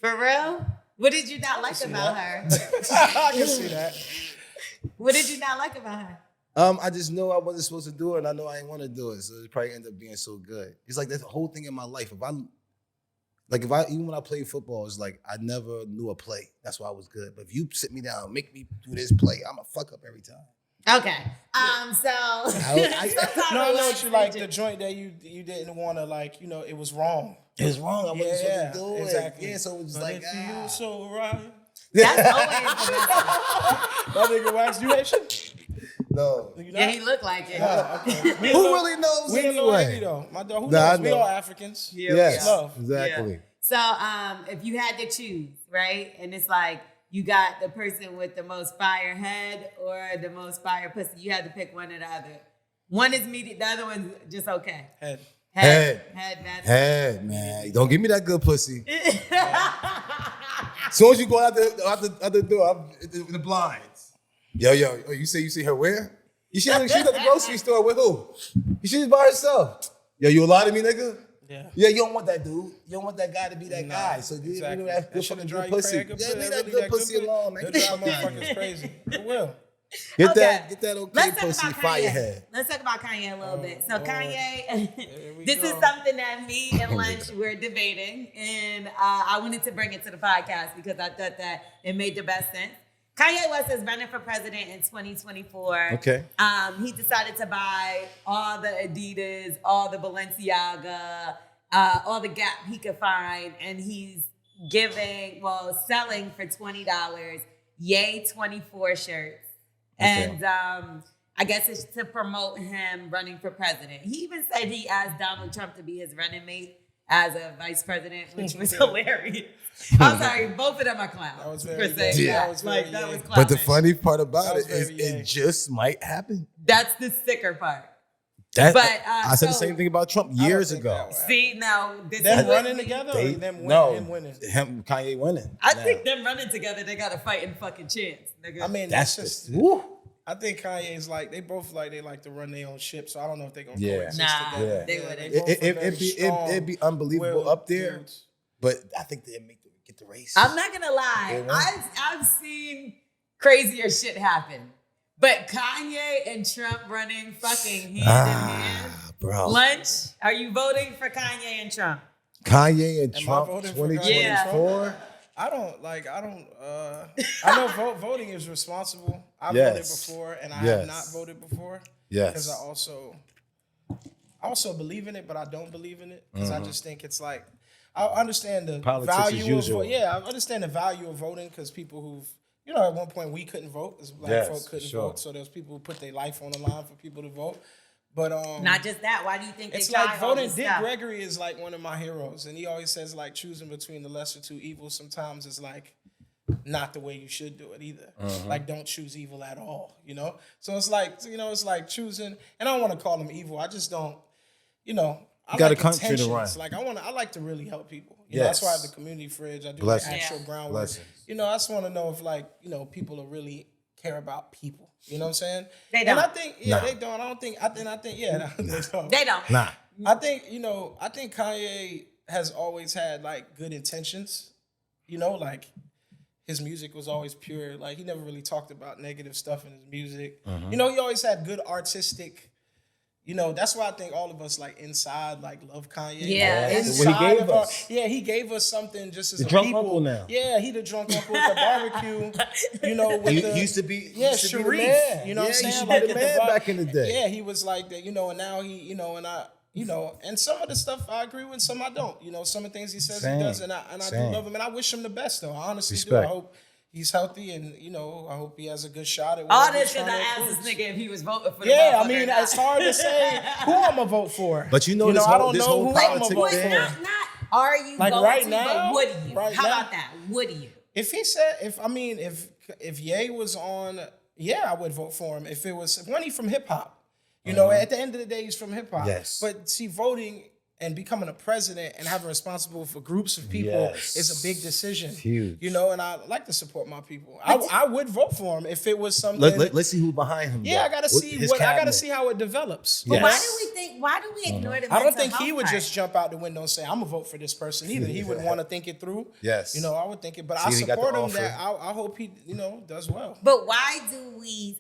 For real? What did you not like about her? I can see that. Mm-hmm. What did you not like about her? I just know I wasn't supposed to do it, and I know I didn't want to do it, so it probably ended up being so good. It's like that whole thing in my life. Even when I played football, it's like I never knew a play. That's why I was good. But if you sit me down, make me do this play, I'm a fuck up every time. Okay. So No, I know what you like, the joint that you didn't want to like, it was wrong. It was wrong. I wasn't supposed to do it. Exactly. Yeah, so it was But like, if you so right. that's always the best. That nigga wax, you Haitian? no. You Yeah, not? he looked like it. Oh, okay. Who really knows We ain't no Haiti anyway? though. My dog, who Nah, I knows? We know. all Africans. Yeah, Yes, Love. exactly. So if you had to choose, right? And it's like you got the person with the most fire head or the most fire pussy. You had to pick one or the other. One is medium, the other one's just okay. Head. Head, man. Don't give me that good pussy. As soon as you go out the door, the blinds. Yo, you see her where? She's at the grocery store with who? She's by herself. Yo, you lie to me, nigga? Yeah, you don't want that dude. You don't want that guy to be that guy. So you know that good fucking good pussy. Leave that good pussy alone, man. That drive motherfuckers crazy. It will. Get that okay pussy fire head. Let's talk about Kanye a little bit. So Kanye, this is something that me and Lunch were debating, and I wanted to bring it to the podcast because I thought that it made the best sense. Kanye West is running for president in 2024. Okay. He decided to buy all the Adidas, all the Balenciaga, all the Gap he could find, and he's selling for $20, Ye 24 shirts. And I guess it's to promote him running for president. He even said he asked Donald Trump to be his running mate as a vice president, which was hilarious. I'm sorry, both of them are clowns. That was very that was clownish. But the funny part about it is it just might happen. That's the sticker part. I said the same thing about Trump years ago. See, now them running together or him winning? Kanye winning. I think them running together, they got a fighting fucking chance, nigga. I mean, that's just woo. I think Kanye's like they like to run their own ship, so I don't know if they're gonna coexist together. They wouldn't. It'd be unbelievable up there, but I think they'd get the race. I'm not gonna lie, I've seen crazier shit happen, but Kanye and Trump running fucking hand in hand, bro. Lunch, are you voting for Kanye and Trump? Kanye and Trump 2024. I know voting is responsible. I voted before, and I have not voted before. Yes. Because I also believe in it, but I don't believe in it because I just think it's like I understand the value of I understand the value of voting because people who've at one point we couldn't vote, as black folk couldn't vote, so there's people who put their life on the line for people to vote. But not just that. Why do you think it's they like voting? Dick Gregory is like one of my heroes, and he always says like choosing between the lesser two evils sometimes is like not the way you should do it either. Like don't choose evil at all, So it's like it's like choosing, and I don't want to call them evil. I just don't, I got like a country to run. Like I like to really help people. That's why I have the community fridge. I do like actual groundwork. I just want to know if people are really care about people. You know what I'm saying? They don't. And I think they don't. I think they don't. They don't. Nah. I think Kanye has always had like good intentions. Like his music was always pure. Like he never really talked about negative stuff in his music. He always had good artistic. That's why I think all of us like inside like love Kanye. Yeah. Inside of us. He gave us something just as the a drunk people. Uncle now. Yeah, he the drunk uncle at the barbecue. He used to be Sharif. The man. You know what I'm saying? He used to Like be the man back in the day. Yeah, he was like that, and now he, and I, and some of the stuff I agree with, some I don't. Some of the things he says he does, and I do love him, and I wish him the best though. I honestly do. I hope he's healthy, and I hope he has a good shot at all this because I asked this nigga if he was voting for the I mean, it's hard to say who I'm gonna vote for. But I don't know who I'm gonna vote for. Not are you like going right to, now? But would you? How about that? Would you? If he said, if Ye was on, I would vote for him. If it was when he from hip hop, at the end of the day, he's from hip hop. Yes. But see, voting and becoming a president and having responsible for groups of people is a big decision. It's huge. And I like to support my people. I would vote for him if it was something. Let's see who's behind him. Yeah, I gotta see how it develops. But why do we ignore the I don't think he would just jump out the window and say, I'm gonna vote for this person either. He would want to think it through. Yes. I would think it, but I support him that I hope he, does well. But why do we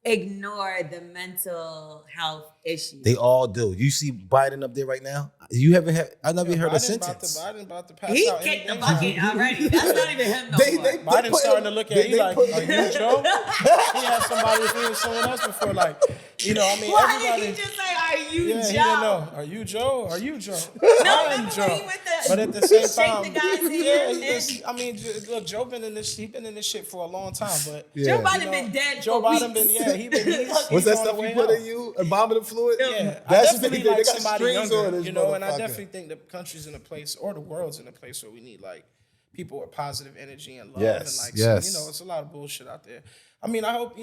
ignore the mental health issues? They all do. You see Biden up there right now? I never heard a sentence. Biden about to pass he out. He kicked the bucket already. That's not even him no more. Biden's starting to look at you like, are you Joe? He had somebody if he was someone else before, like, everybody. Why did he just say, are you Joe? He didn't know. Are you Joe? Are you Joe? No, I'm Joe. But at the same time, the guy's look, Joe been in this. He been in this shit for a long time, but Joe Biden been dead Joe for Biden weeks. What's that stuff you put in you? Embalming fluid? Yeah, that's I definitely like somebody younger, and I definitely think the country's in a place, or the world's in a place where we need like people with positive energy and love, and like, it's a lot of bullshit out there. I mean, I hope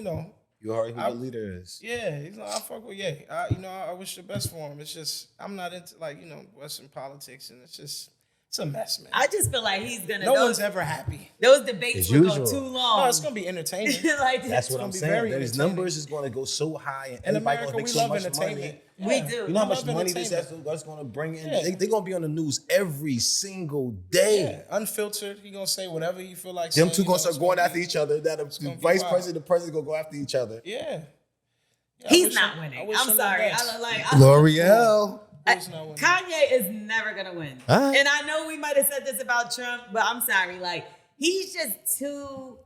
You heard who the leader is. Yeah, I fuck with Ye. I wish the best for him. It's just I'm not into Western politics, and it's a mess, man. I just feel like he's gonna. No one's ever happy. Those debates will go too long. No, it's gonna be entertaining. That's what I'm saying. These numbers is gonna go so high, and in everybody America, gonna make we so love much entertainment. money. We do. You know how much money that's gonna bring in? Yeah. They're gonna be on the news every single day. Yeah, unfiltered. He gonna say whatever you feel like. Them two gonna start going after each other. That the vice president, the president gonna go after each other. Yeah. He's not winning. I'm sorry. L'Oreal. Kanye is never gonna win. Right. And I know we might have said this about Trump, but I'm sorry. Like, he's just too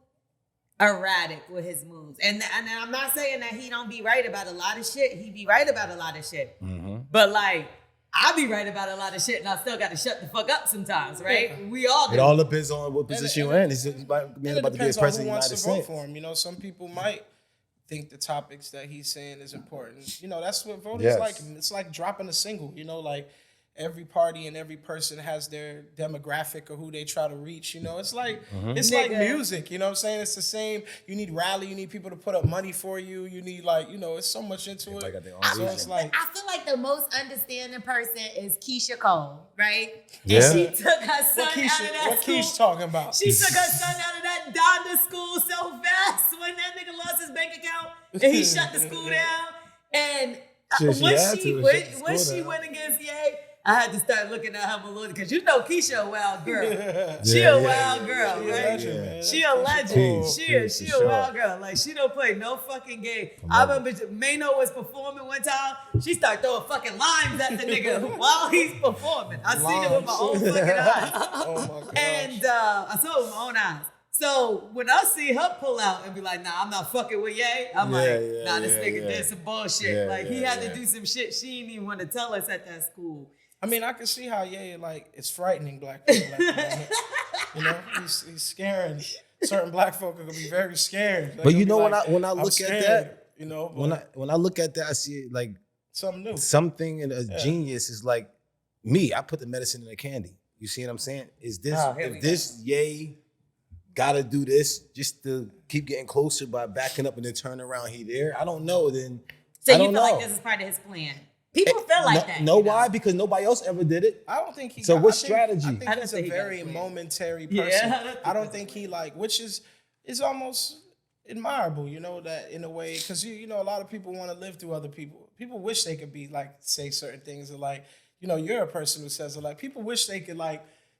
erratic with his moves. And I'm not saying that he don't be right about a lot of shit. He be right about a lot of shit. Mm-hmm. But like, I be right about a lot of shit, and I still got to shut the fuck up sometimes, right? Yeah. We all do. It all depends on what position you're in. He's about to be a president of the United States. For him. Some people might think the topics that he's saying is important. That's what voting is like. It's like dropping a single. Like every party and every person has their demographic or who they try to reach. It's like it's like music. You know what I'm saying? It's the same. You need rally. You need people to put up money for you. You need it's so much into it. So it's like I feel like the most understanding person is Keisha Cole, right? Yeah. And she took her son out of that school. What Keisha talking about? She took her son out of that Donda school so fast when that nigga lost his bank account and he shut the school down. And when she went against Ye, I had to start looking at her more because Keisha a wild girl. She a wild girl, right? She a legend. She a wild girl. Like, she don't play no fucking game. I remember Mano was performing one time. She started throwing fucking limes at the nigga while he's performing. I seen it with my own fucking eyes. Oh my God. And I saw it with my own eyes. So when I see her pull out and be like, nah, I'm not fucking with Ye, I'm this nigga did some bullshit. He had to do some shit she didn't even want to tell us at that school. I mean, I can see how Ye it's frightening black people. He's scaring certain black folk are gonna be very scared. But when I look at that, when I look at that, I see it like something new, something in a genius is like me. I put the medicine in the candy. You see what I'm saying? Is this this Ye gotta do this just to keep getting closer by backing up and then turn around? He there? I don't know. Then so you feel like this is part of his plan? People feel like that. Why? Because nobody else ever did it. I don't think he. So what strategy? I think he's a very momentary person. Yeah, I don't think he which is almost admirable, that in a way, because a lot of people want to live through other people. People wish they could be say certain things, or you're a person who says it. People wish they could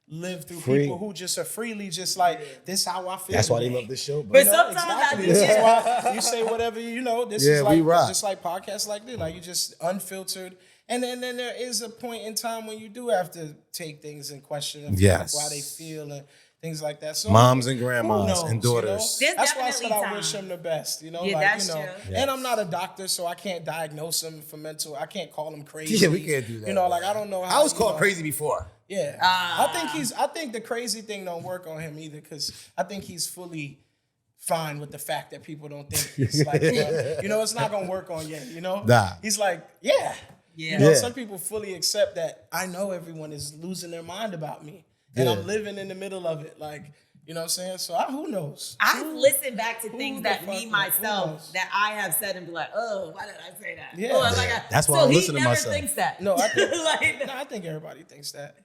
live through people who just are freely just this is how I feel. That's why they love this show. But sometimes exactly. This is why you say whatever this is just like podcasts like this. You just unfiltered. And then there is a point in time when you do have to take things in question and why they feel and things like that. So moms and grandmas and daughters. That's why I said I wish him the best. True. Yes. And I'm not a doctor, so I can't diagnose him for mental. I can't call him crazy. Yeah, we can't do that. I don't know how. I was called crazy before. Yeah, I think the crazy thing don't work on him either, because I think he's fully fine with the fact that people don't think he's it's not gonna work on Ye. Nah. He's some people fully accept that. I know everyone is losing their mind about me, and I'm living in the middle of it. You know what I'm saying? So who knows? I've listened back to things that me myself that I have said and be like, oh, why did I say that? Yeah, that's why I listen to myself. He never thinks that. No, I think everybody thinks that.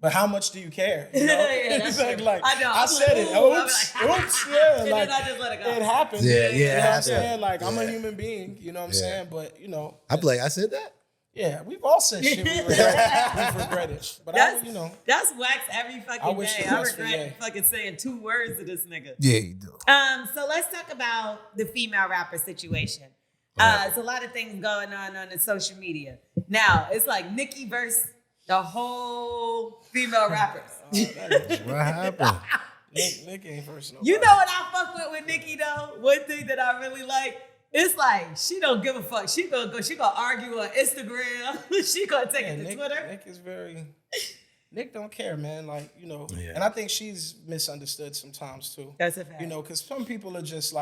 But how much do you care? It's I know. I said it. Oops. Yeah. And then I just let it go. It happens. Yeah. You know what I'm saying? I'm a human being. You know what I'm saying? But I'd be like, I said that? Yeah, we've all said shit we've regretted. But that's wax every fucking day. I regret fucking saying 2 words to this nigga. Yeah, you do. So let's talk about the female rapper situation. There's a lot of things going on the social media. Now, it's like Nicki versus the whole female rappers. What happened? Nicki ain't first. You know what I fuck with Nicki though? One thing that I really like, it's like she don't give a fuck. She gonna argue on Instagram. She gonna take it to Twitter. Nick is Nick don't care, man. And I think she's misunderstood sometimes too. That's a fact. Because some people are just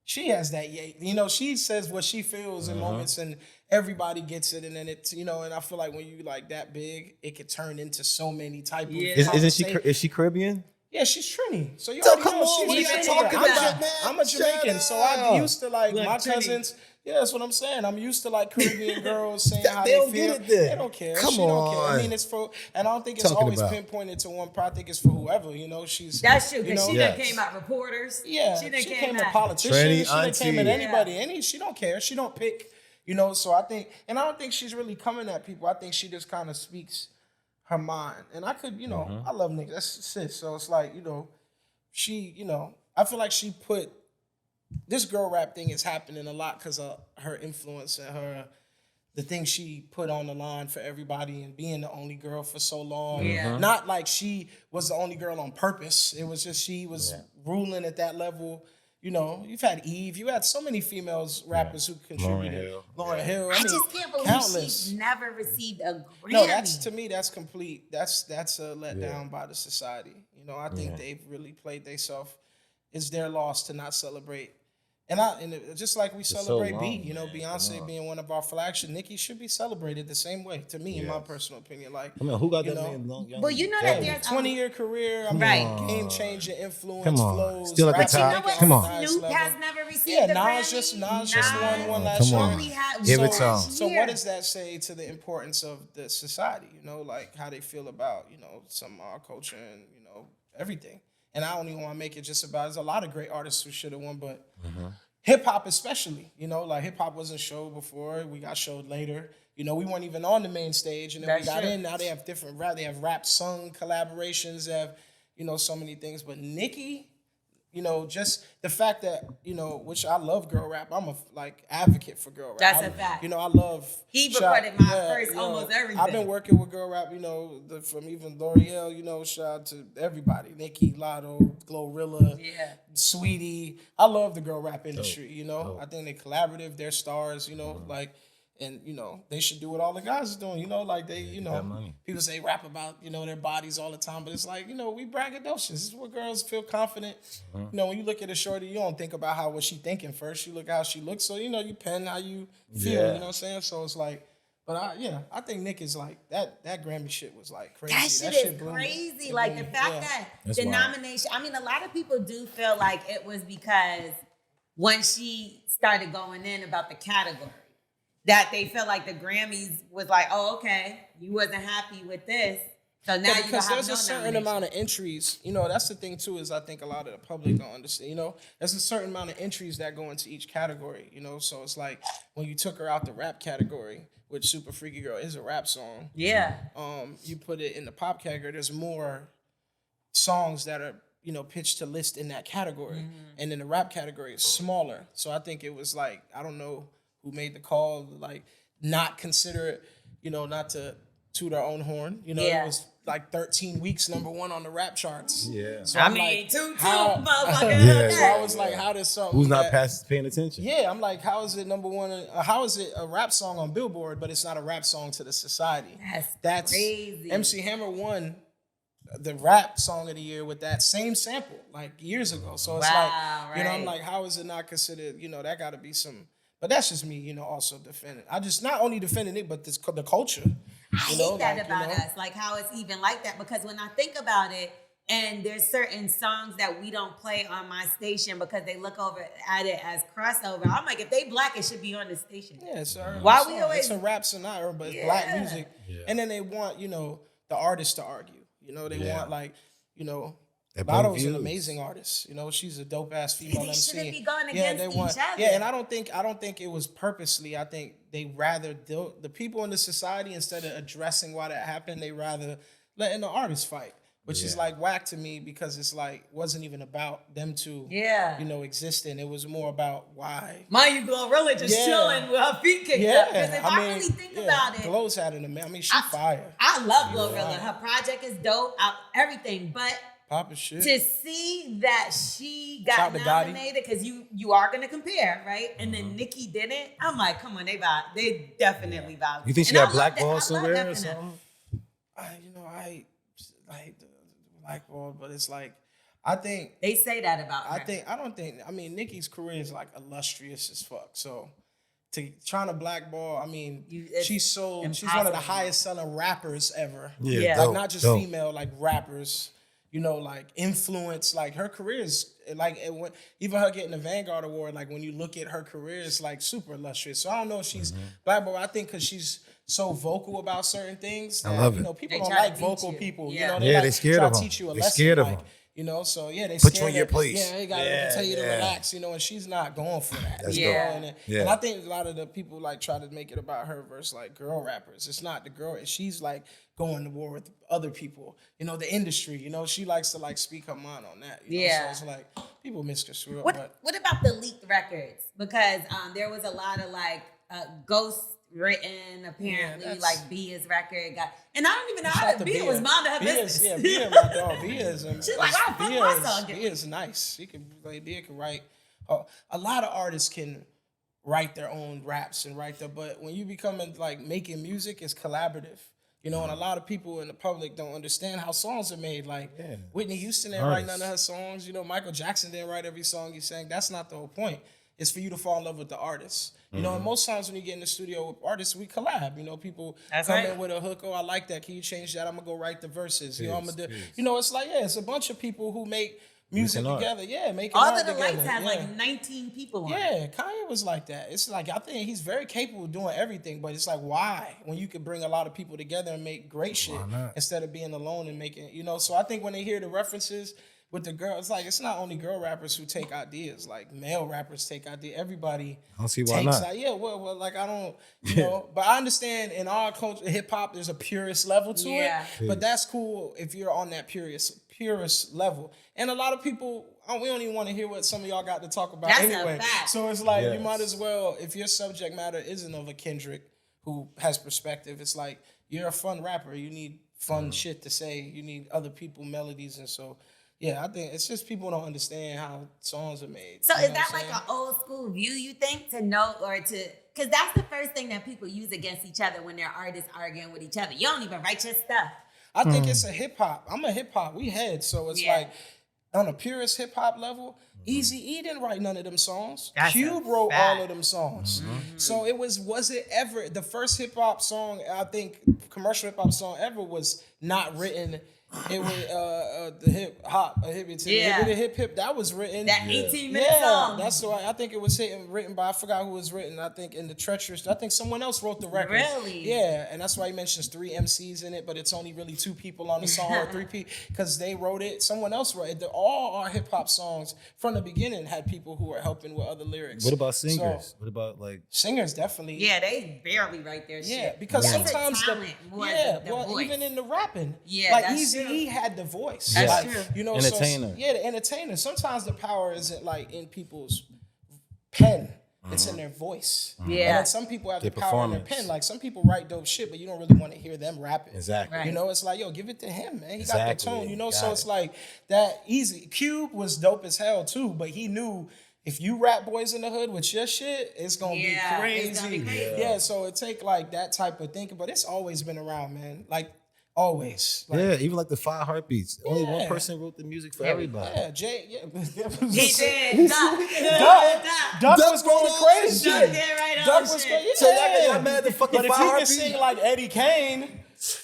she has that, she says what she feels in moments, and everybody gets it, and then it's, and I feel like when you that big, it could turn into so many type of Is she Caribbean? Yeah, she's Trini. So you So already come know on, what are she's you Trini. talking about? I'm a Jamaican, so I'm used to like Look, my Trini. cousins. Yeah, that's what I'm saying. I'm used to like Caribbean girls saying how They they don't feel. get it then. They don't care. Come She don't care. I on. mean, it's for, and I don't think it's Talking always about. pinpointed to one part. I think it's for whoever. You know, she's That's true, you because know, she Yes. done came out reporters. yeah, She done she came came at out. politicians. Trini She done came at auntie. anybody. She don't care. She don't pick. You know, so I think, and I don't think she's really coming at people. I think she just kind of speaks her mind. And I could, you know, I love niggas. That's sis. So it's like, you know, she, you know, I feel like she put this girl rap thing is happening a lot because of her influence and the things she put on the line for everybody and being the only girl for so long. Yeah. Not like she was the only girl on purpose. It was just she was ruling at that level. You know, you've had Eve. You had so many females rappers who contributed. Lauren Hill. I mean, just can't believe countless. she's never received a Grammy. No, that's to me. That's complete. That's a letdown by the society. You know, I think they've really played themselves. It's their loss to not celebrate. And just like we celebrate long, B, you know, Beyonce being one of our flagship, Nicki should be celebrated the same way. To me, in my personal opinion, like I mean, who got you that know, man long? Young Well, you know that there's 20-year career, I mean, Right. game changing influence, Come on. flows. Still at the rapping top. You know at what? the Come on. highest Snoop level. has never received Yeah, a Nas Grammy. just won one last Come year. on. Only had Give it one to him. So year. what does that say to the importance of the society? You know, like how they feel about, you know, some of our culture and, you know, everything. And I don't even want to make it just about, there's a lot of great artists who should have won, but hip hop especially, you know, like hip hop wasn't showed before. We got showed later. You know, we weren't even on the main stage, and then That's we got true. in. Now they have different rap. They have rap sung collaborations. They have, you know, so many things. But Nicki, you know, just the fact that, you know, which I love girl rap. I'm a advocate for girl rap. That's a fact. You know, I love. He recorded my first you know, almost everything. I've been working with girl rap. You know, from even L'Oreal. You know, shout out to everybody. Nicki, Lotto, Glorilla. Yeah. Sweetie. I love the girl rap industry, you know. I think they're collaborative, they're stars, you know, like, and, you know, they should do what all the guys are doing, you know, like they, you know, people say rap about, you know, their bodies all the time, but it's like, you know, we braggadocious. This is where girls feel confident. You know, when you look at a shorty, you don't think about what she thinking first. You look how she looks. So, you know, you pen how you feel, you know what I'm saying? So it's like, but I think Nick is like, that Grammy shit was like crazy. That shit is blew me. crazy. It Like blew the me. fact Yeah. that That's the wild. nomination, I mean, a lot of people do feel like it was because when she started going in about the category, that they felt like the Grammys was like, oh, okay, you wasn't happy with this. So now Yeah, you because have there's no a certain nomination. amount of entries. You know, that's the thing too, is I think a lot of the public don't understand. You know, there's a certain amount of entries that go into each category. You know, so it's like when you took her out the rap category, which Super Freaky Girl is a rap song. Yeah. You put it in the pop category. There's more songs that are, you know, pitched to list in that category, and then the rap category is smaller. So I think it was like, I don't know who made the call, like not consider it, you know, not to toot our own horn. You know, Yeah. it was like 13 weeks #1 on the rap charts. Yeah. So I I'm mean, like, two, how- motherfucker. Yeah. So I was like, how does something Who's not that- paying attention? Yeah, I'm like, how is it #1? How is it a rap song on Billboard, but it's not a rap song to the society? That's crazy. MC Hammer won the rap song of the year with that same sample like years ago. So it's Wow, like, you know, I'm right. like, how is it not considered? You know, that got to be some. But that's just me, you know, also defending. I just not only defending it, but the culture. I You know, hate that like, about you know? us, like how it's even like that. Because when I think about it, and there's certain songs that we don't play on my station because they look over at it as crossover. I'm like, if they black, it should be on the station. Yeah, it's a Why song. we always- It's a rap scenario, but it's Yeah. black music. And then they want, you know, the artist to argue. You know, they want like, you know, They bring Lotto's an views. amazing artist. You know, she's a dope ass female They MC. shouldn't be going Yeah, against they want, each other. Yeah, and I don't think it was purposely. I think they rather the people in the society, instead of addressing why that happened, they rather letting the artist fight, which is like whack to me, because it's like wasn't even about them two, Yeah. you know, existing. It was more about why. Mind you, Glorilla just Yeah. chilling with her feet kicked Yeah, up. Because if I really think about it, Glow's had an amazing. I mean, she fire. I love Glorilla. Her project is dope, everything. But Pop as shit. to see that she Shout got to Gotti. nominated, because you are gonna compare, right? And then Nicki didn't. I'm like, come on, they definitely vibed. You think she And I got love that. I blackballed love somewhere that or for them. something? I like the blackball, but it's like I think They say that about her. I mean, Nicki's career is like illustrious as fuck. So trying to blackball, I mean, It's she's one of the impossible. highest selling rappers ever. Yeah. Like dope, not just dope. female, like rappers. like influence. Like her career is like even her getting the Vanguard Award. Like when you look at her career, it's like super illustrious. So I don't know if she's black, but I think because she's so vocal about certain things that, I love it. People They don't try to like beat vocal you. people. Yeah. They they scared try of to 'em. teach you a They lesson. scared of like, 'em. So they Put scared you in your that- place. Yeah, they got to tell you to relax, and she's not going for that. That's you know? dope. And I think a lot of the people like try to make it about her versus like girl rappers. It's not the girl. She's like going to war with other people. The industry. She likes to like speak her mind on that. Yeah. So it's like people misconstrue it. What about the leaked records? Because there was a lot of like ghost written apparently like Bia's record got, and I don't even know how Bia was minding her business. Yeah, Bia, my dog. Bia is She's like, oh, fuck my song. Bia is nice. Bia can write. A lot of artists can write their own raps and but when you become like making music, it's collaborative. And a lot of people in the public don't understand how songs are made. Like Whitney Houston didn't write none of her songs. Michael Jackson didn't write every song he sang. That's not the whole point. It's for you to fall in love with the artist. And most times when you get in the studio with artists, we collab. People come in with a hook. Oh, I like that. Can you change that? I'm gonna go write the verses. I'm gonna do. It's like it's a bunch of people who make music together. Yeah, making All art of the together. Lights has like 19 people on it. Yeah, Kanye was like that. It's like I think he's very capable of doing everything, but it's like why when you could bring a lot of people together and make great shit instead of being alone and making So I think when they hear the references with the girl, it's like it's not only girl rappers who take ideas. Like male rappers take ideas. Everybody I don't see why not. Yeah, well, like I don't, but I understand in our culture, hip hop, there's a purist level to it. But that's cool if you're on that purist level. And a lot of people, we don't even want to hear what some of y'all got to talk about anyway. A fact. So it's like you might as well, if your subject matter isn't of a Kendrick who has perspective, it's like you're a fun rapper. You need fun shit to say. You need other people melodies, and so. Yeah, I think it's just people don't understand how songs are made. So is that like an old school view, you think, to know or to... Because that's the first thing that people use against each other when they're artists arguing with each other. You don't even write your stuff. I think it's a hip-hop. I'm a hip-hop. We head. So it's like, on a purist hip-hop level, Eazy-E didn't write none of them songs. Cube wrote all of them songs. So was it ever... The first hip-hop song, I think, commercial hip-hop song ever was not written... It was the hip hop, hip that was written. That 18-minute song. That's why I think it was written by, I forgot who was written. I think in the Treacherous, I think someone else wrote the record. Really? Yeah, and that's why he mentions 3 MCs in it, but it's only really 2 people on the song or 3 people because they wrote it. Someone else wrote it. All our hip hop songs from the beginning had people who were helping with other lyrics. What about singers? What about like singers? Definitely. Yeah, they barely write their shit. Yeah, because sometimes voice. even in the rapping, like Eazy-E had the voice. That's true. Entertainer. The entertainer. Sometimes the power isn't like in people's pen. It's in their voice. Yeah. And then some people have Their the power in their performance. pen. Like some people write dope shit, but you don't really want to hear them rapping. Exactly. Right. It's like, yo, give it to him, man. He got the tone, Got So it. it's like that easy. Cube was dope as hell too, but he knew if you rap Boys in the Hood with your shit, it's gonna be crazy. It's gonna be crazy. Yeah, so it take like that type of thinking, but it's always been around, man. Like always. Like, even like the 5 Heartbeats. Only one person wrote the music for everybody. Yeah, Jay. Yeah, He did. Duck was going crazy. Duck did right on Duck was shit. crazy. So y'all mad at the fucking But if 5 you can Heartbeats? sing like Eddie Kane,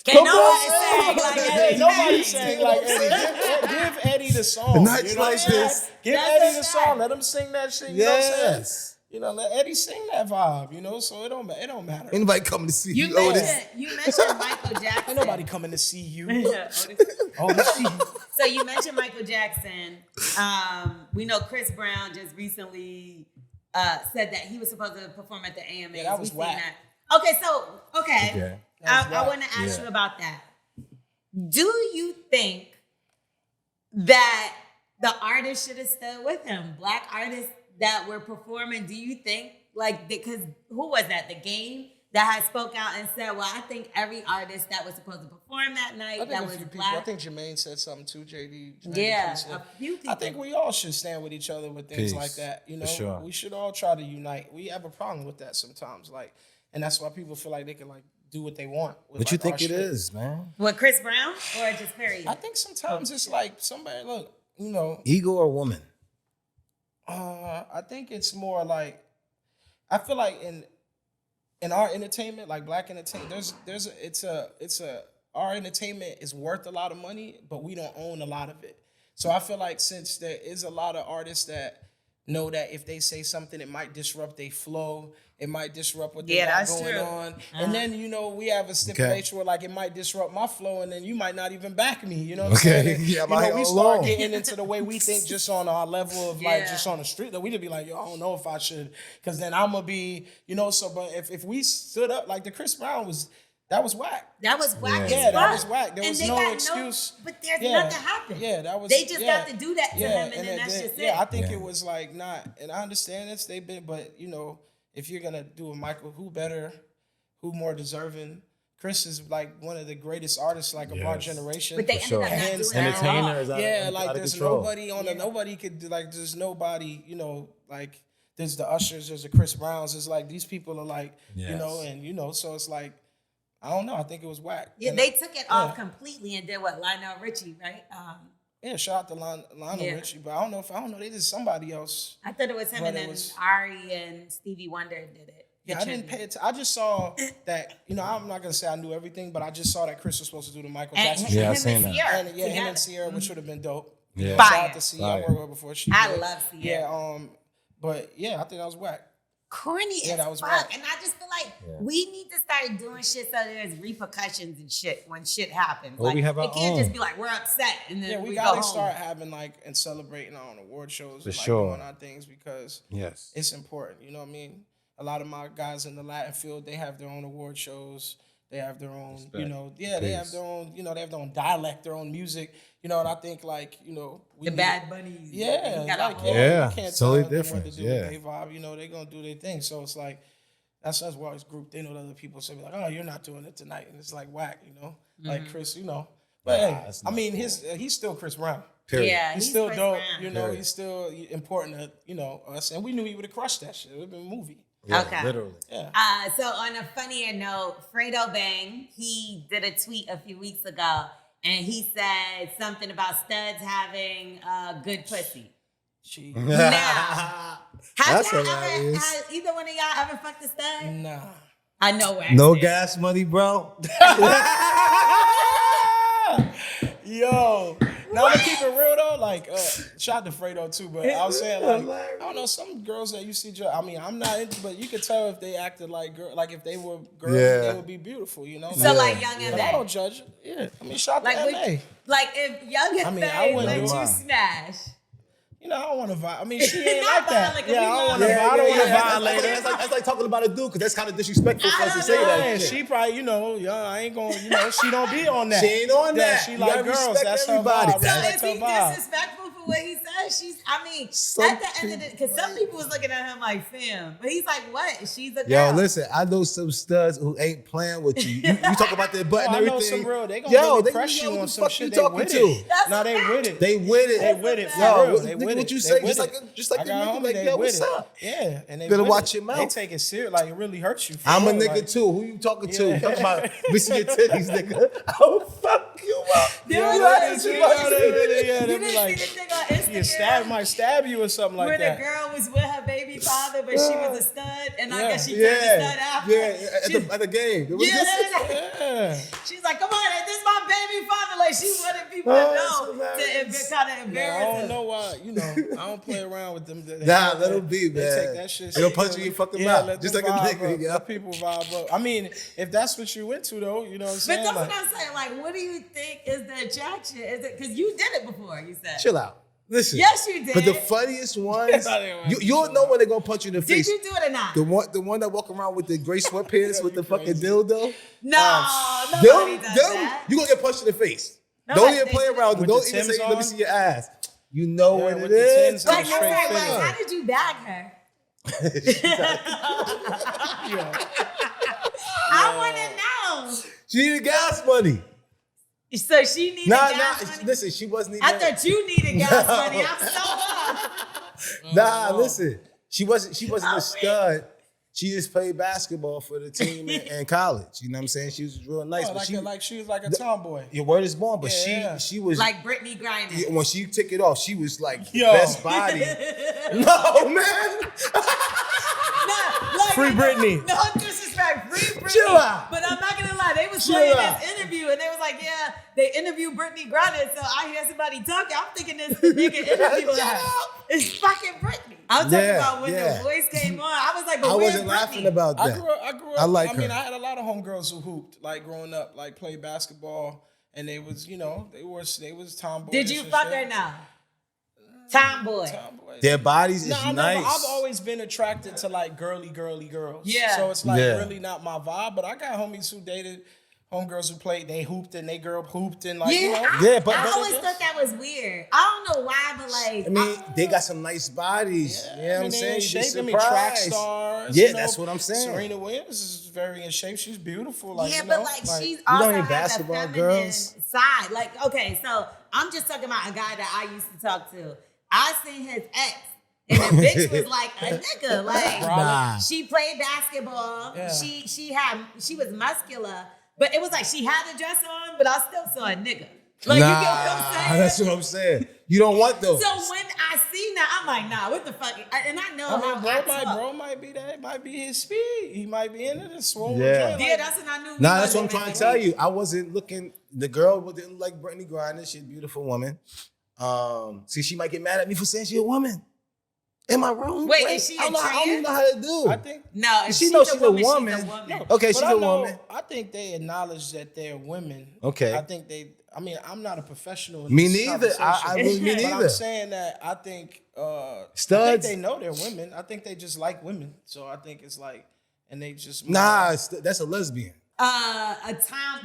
Can't nobody sing like Eddie. nobody sang like Eddie. Give Eddie the song. Nights like this. Give That's Eddie a the fact. song. Let him sing that shit. You know what I'm saying? Yes. Let Eddie sing that vibe. So it don't matter. Anybody coming to see You you, Otis? mentioned Michael Jackson. Ain't nobody coming to see you. Otis. So you mentioned Michael Jackson. We know Chris Brown just recently said that he was supposed to perform at the AMAs. Yeah, that was We've whack. seen that. Okay. I want to ask Yeah. you about that. Do you think that the artist should have stood with him? Black artists that were performing, do you think, because who was that? The Game that had spoke out and said, well, I think every artist that was supposed to perform that night I think that a was few people. black. I think Jermaine said something too. JD Yeah, said. a few people. I think we all should stand with each other with things Peace. like that. For sure. We should all try to unite. We have a problem with that sometimes, and that's why people feel like they can do what they want. With, What you think our it shit. is, man? What, Chris Brown or just period? I think sometimes it's like somebody look. Ego or woman? I think it's more like I feel like in our entertainment, like black entertainment, it's a our entertainment is worth a lot of money, but we don't own a lot of it. So I feel like since there is a lot of artists that know that if they say something, it might disrupt their flow, it might disrupt what they got going on. And then, you know, we have a stipulation where like it might disrupt my flow and then you might not even back me, you know what I'm saying? And, you know, we start getting into the way we think just on our level of like just on the street, that we just be like, yo, I don't know if I should, because then I'm gonna be, you know, so but if we stood up, like the Chris Brown that was whack. That was whack. Yeah, that was whack. There was no excuse. But there's nothing happened. Yeah, that was. They just got to do that to him, and then that's just it. Yeah, I think it was like not. And I understand this. They've been, but you know, if you're gonna do a Michael, who better, who more deserving? Chris is like one of the greatest artists like of our generation. But they ended up not doing it. Entertainers, like there's nobody on the nobody could do, like there's nobody, you know, like there's the Ushers, there's the Chris Browns. It's like these people are like, you know, and you know, so it's like. I don't know. I think it was whack. Yeah, and they took it off completely and did what Lionel Richie, right? Yeah, shout out to Lionel Richie, but I don't know. They did somebody else. I thought it was him, and then Ari and Stevie Wonder did it. Yeah, I didn't pay it. I just saw that. You know, I'm not gonna say I knew everything, but I just saw that Chris was supposed to do the Michael Jackson. Yeah, I seen that. And, him and Sierra, which would have been dope. Yeah, shout out to Sierra. I worked with her before. I love Sierra. Yeah, but yeah, I think that was whack. Corny as fuck. Whack. And I just feel like we need to start doing shit so there's repercussions and shit when shit happens. Well, like, we have our it can't own. Just be like, we're upset and then we gotta start having like and celebrating our own award shows and like doing our things because it's important. You know what I mean? A lot of my guys in the Latin field, they have their own award shows. They have their own, they have their own, they have their own dialect, their own music. You know, and I think like, the Bad Bunnies. You can't totally tell different. Them what to do with their vibe. They're gonna do their thing. So it's like that's why it's group. They know other people say like, oh, you're not doing it tonight, and it's like whack. Like Chris. But hey, I mean, he's still Chris Brown. Period. Yeah, he's still dope. Period. He's still important to us, and we knew he would have crushed that shit. It would have been a movie. Yeah, okay. Literally. Yeah. So on a funnier note, Fredo Bang, he did a tweet a few weeks ago, and he said something about studs having good pussy. Now, has either one of y'all ever fucked a stud? Nah. I know where. No gas money, bro. Yo. Now to keep it real though, like shout out to Fredo too, but I was saying like I don't know, some girls that you see, I mean I'm not into, but you could tell if they acted like girl, like if they were girls, they would be beautiful, So like Young and But I don't judge. Yeah, I mean shout out to MA. Like if Young and Faye let you smash. I don't want to violate. I mean, she ain't like that. Like I don't want to violate her. That's like talking about a dude, because that's kind of disrespectful for us to say that. She probably, I ain't going, she don't be on that. She ain't on that. She like girls. That's her vibe. So is he disrespectful for what he says? At the end of the, because some people was looking at him like, fam. But he's like, what? She's a girl. Yo, listen, I know some studs who ain't playing with you. You talk about their butt and everything. I know some real. They gonna really press you on some shit. They with it. No, they with it. They with it. They with it. Yo, They with it. What you say? Just like the nigga, like, yo, what's up? Yeah, and they better watch your mouth. They take it serious. Like it really hurts you. I'm a nigga too. Who you talking to? Talking about missing your titties, nigga. I'll fuck you up. You didn't see the thing on Instagram? Might stab you or something like that. Where the girl was with her baby father, but she was a stud, and I guess she turned a stud after. Yeah, at the game. She's like, come on, this is my baby father. Like she wanted people to know to kind of embarrass her. I don't know why, I don't play around with them. Let them be, man. They take that shit. They'll punch you in your fucking mouth. Just like a nigga. Let people vibe up. I mean, if that's what you went to, though, you know what I'm saying? But that's what I'm saying. Like, what do you think is the attraction? Is it because you did it before? You said. Chill out. Listen. Yes, you did. But the funniest ones, you'll know when they're gonna punch you in the face. Did you do it or not? The one that walk around with the gray sweatpants with the fucking dildo. No, nobody does that. You gonna get punched in the face. Don't even play around. Don't even say, let me see your ass. You know what it is. Like, how did you bag her? I want to know. She needed gas money. So she needed gas money? Listen, she wasn't even. I thought you needed gas money. I'm so listen. She wasn't a stud. She just played basketball for the team in college. You know what I'm saying? She was real nice. But she was like a tomboy. Your word is born, but she was like Brittany Griner. When she took it off, she was like best body. No, man. Free Britney. No, this is disrespect. Free Britney. Chill out. But I'm not gonna lie, they was Chill playing out. this interview and they was like, yeah, they interviewed Britney Griner. So I hear somebody talking. I'm thinking this nigga interviewing her. It's fucking Britney. I'm talking about when the voice came on. I was like, but I where's wasn't Britney? laughing about that. I grew up. I like I mean, her. I had a lot of homegirls who hooped, like growing up, like played basketball, and they was, you know, they was tomboys. Did you fuck her now? Tomboy. Their bodies is No, nice. I've always been attracted to like girly girls. Yeah. So it's like Yeah. really not my vibe. But I got homies who dated homegirls who played. They hooped and they girl hooped and like, you know. I always thought that was weird. I don't know why, but like, I mean, they got some nice bodies. Yeah, You know what I'm they saying? in You be shape. I mean, track surprised. stars. Yeah, you know, that's what I'm saying. Serena Williams is very in shape. She's beautiful. Like, yeah, you but know, like she's don't also need has basketball a feminine girls. side. Like, okay, so I'm just talking about a guy that I used to talk to. I seen his ex, and the bitch was like a nigga. Like, Nah. she played basketball. Yeah. She was muscular, but it was like she had a dress on, but I still saw a nigga. Like, you get what I'm saying? That's what I'm saying. You don't want those. So when I see that, I'm like, nah, what the fuck? And I know how bro might be that. It might be his speed. He might be into this swole. Yeah. joint, Yeah, like- that's when I knew. Nah, that's what I'm trying to tell you. I wasn't looking. The girl didn't like Britney Griner. She's a beautiful woman. See, she might get mad at me for saying she's a woman. Am I wrong? Wait, is she a I don't even know how to do. I think. No, if She she's knows a she's a woman, woman. she's a woman. Okay, But she's I a know- woman. I think they acknowledge that they're women. Okay. I think they. I mean, I'm not a professional. In Me this neither. conversation. Me But neither. I'm saying that I think I Studs? think they know they're women. I think they just like women. So I think it's like, and they just Nah, that's a lesbian.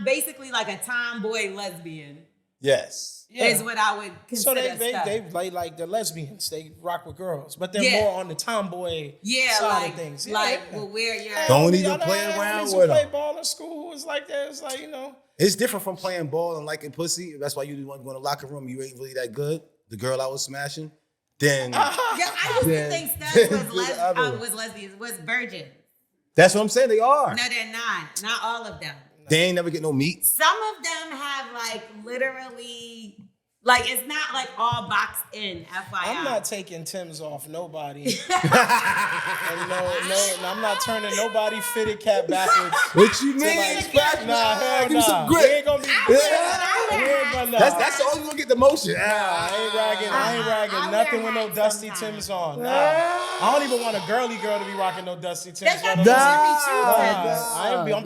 Basically like a tomboy lesbian Yes. is what I would So consider. they play like they're lesbians. They rock with girls, but they're Yeah. more on the tomboy side of things. Yeah, like yeah. well, where you're. Don't even Y'all play had around homies who with play them. ball in school. It's like that. It's like, you know. It's different from playing ball and liking pussy. That's why you want to go in the locker room. You ain't really that good. The girl I was smashing. Then Yeah, I used to think studs was lesbians, was virgins. that's what I'm saying. They are. No, they're not. Not all of them. They ain't never get no meat. Some of them have like literally, like it's not like all boxed in. FYI. I'm not taking Tim's off nobody. And no, I'm not turning nobody fitted cap backwards. What you mean? Nah, hell Give me some nah. grip. We ain't gonna be. We ain't gonna. That's the only one get the motion. I ain't ragging I nothing wear with no hats Dusty sometimes. Tims on. Nah. I don't even want a girly girl to be rocking no Dusty Tims. That's not on. the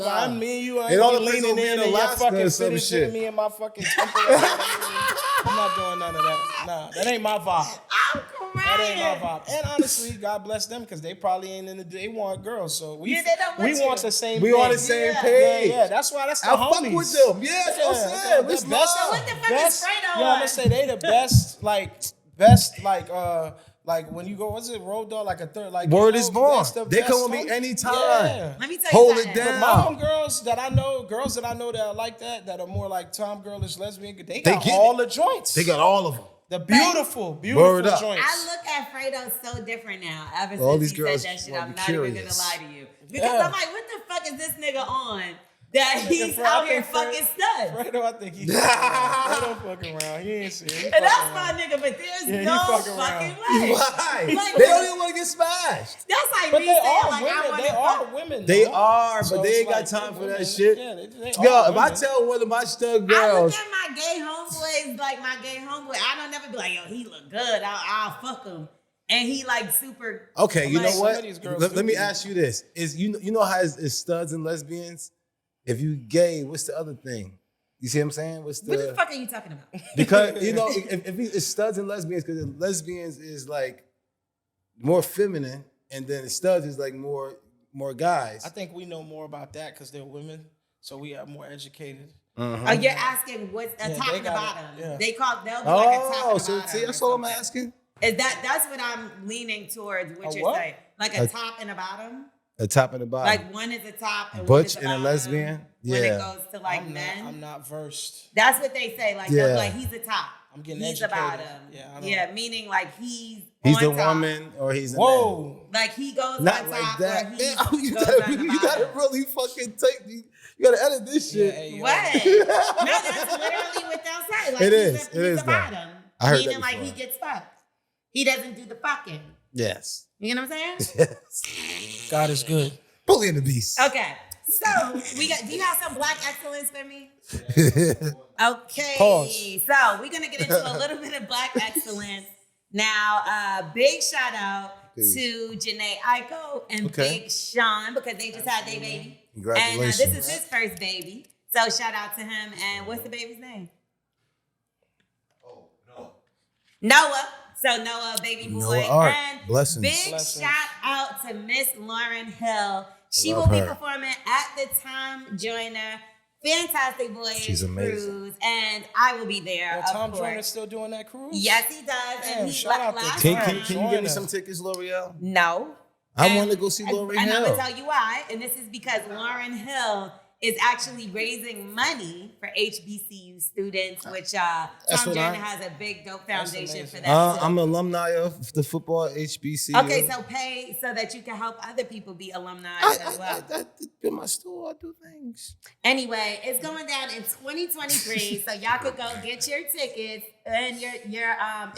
I'm me and you. I It all ain't depends leaning on being in and your Alaska fucking or some fitted shit. shit me in my fucking temple. I'm not doing none of that. Nah, that ain't my vibe. I'm That ain't my crying. vibe. And honestly, God bless them because they probably ain't in the. They want girls, so we Yeah, they don't want you. want the same. We thing. on the same Yeah. page. Yeah, that's why that's the I homies. fuck with them. Yeah, that's what I'm saying. the Let's best. love. What the fuck best, is Fredo yo, I'm on? gonna say they the best, like when you go, what's it, road dog, like a third, like Word you is know, born. that's the They best come with me homie. anytime. Yeah. Let me tell Hold you it something. down. My homegirls that I know that are like that are more like Tom girlish lesbian, they got get all it. the joints. They got all of them. the beautiful Word up. joints. I look at Fredo so different now. Ever All since these he girls said that shit, wanna I'm be not even gonna curious. lie to you because Yeah. I'm like, what the fuck is this nigga on? That he's Fred- out I here think Fred- fucking studs. Fredo, I think he don't fucking around. He ain't serious. He And that's fucking my around. nigga, but there's Yeah, he no fucking fucking around. way. Why? Like, They don't even want to get smashed. That's like But me they saying, are like, I women. want They to are fuck. women. They though. are, So but they it's ain't got like, time for women. that shit. Yeah, they Yo, are if I women. tell one of my stud I look girls, at my gay homeboys, like my gay homeboy. I don't never be like, yo, he look good. I'll fuck him. And he like super. okay, you like, know what? some of these girls Let do me be- ask you this: Is you know how it's studs and lesbians? If you gay, what's the other thing? You see what I'm saying? What's What the fuck are you talking about? Because you know, if it's studs and lesbians, because lesbians is like more feminine, and then studs is like more guys. I think we know more about that because they're women, so we are more educated. Oh, you're asking what's a Yeah, top they and the got bottom. it, yeah. They'll be like a top Oh, and a so bottom. see, that's or all I'm something. asking. Is that's what I'm leaning towards? What A you're what? saying, like a top and a bottom. A top and a bottom. Like one is a top and one Butch is a and a bottom. lesbian? When Yeah. it goes to like men, I'm not versed. that's what they say. Like Yeah. they'll be like he's a top. I'm getting he's educated. a bottom. Yeah, I know. Yeah, meaning like he's He's on the top. woman or he's the man. Whoa. Like he goes Not on like top that. or he Yeah, you goes gotta, on the you gotta bottom. really fucking take. You gotta edit this Yeah, shit. hey, yo. What? No, that's literally what they'll say. Like It he's is. A, It he's is a that. bottom. I heard meaning that like he before. gets fucked. He doesn't do the fucking. Yes. You know what I'm saying? Yes. God is good. Bully and the Beast. Okay. So do you have some black excellence for me? Okay. Pause. So we're gonna get into a little bit of black excellence. Now, big shout out to Janae Aiko and Big Sean because they just had their baby. Congratulations. And this is his first baby. So shout out to him. And what's the baby's name? Noah. So Noah, baby boy. Noah Art. And Blessings. Big shout out to Miss Lauren Hill. She will love be her. performing at the Tom Joyner Fantastic Voyage She's amazing. Cruise, and I will be there. Well, of Tom course. Joyner's still doing that cruise? Yes, he does. Damn, and he shout out to last Tom. time- Can you give me Join some us. tickets, L'Oreal? No. I want to go see Lauryn And I'm Hill. going to tell you why. And this is because Lauryn Hill is actually raising money for HBCU students, which Tom what Joyner I- has a big dope foundation for amazing. that. too. I'm an alumni of the football HBCU. Okay, so pay so that you can help other people be alumni as well. I in my store, I do things. Anyway, it's going down in 2023, so y'all could go get your tickets. And your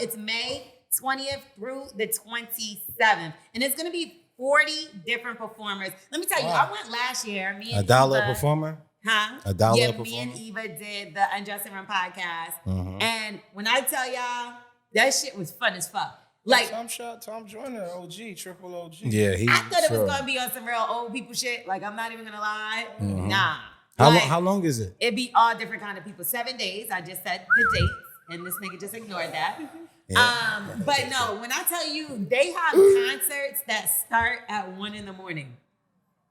it's May 20th through the 27th, and it's gonna be 40 different performers. Let me tell you, I went last year. Me and $1 Eva, a performer? Huh? $1 a Yeah, me performer? and Eva did the Unjust and Run podcast, and when I tell y'all, that shit was fun as fuck. Like, Tom Joyner, OG, triple OG. Yeah, he. I thought it was sure. gonna be on some real old people shit. Like, I'm not even gonna lie. Nah. How long is it? It'd be all different kind of people. 7 days. I just said the dates, and this nigga just ignored that. Yeah. But no, when I tell you they have concerts that start at 1 a.m.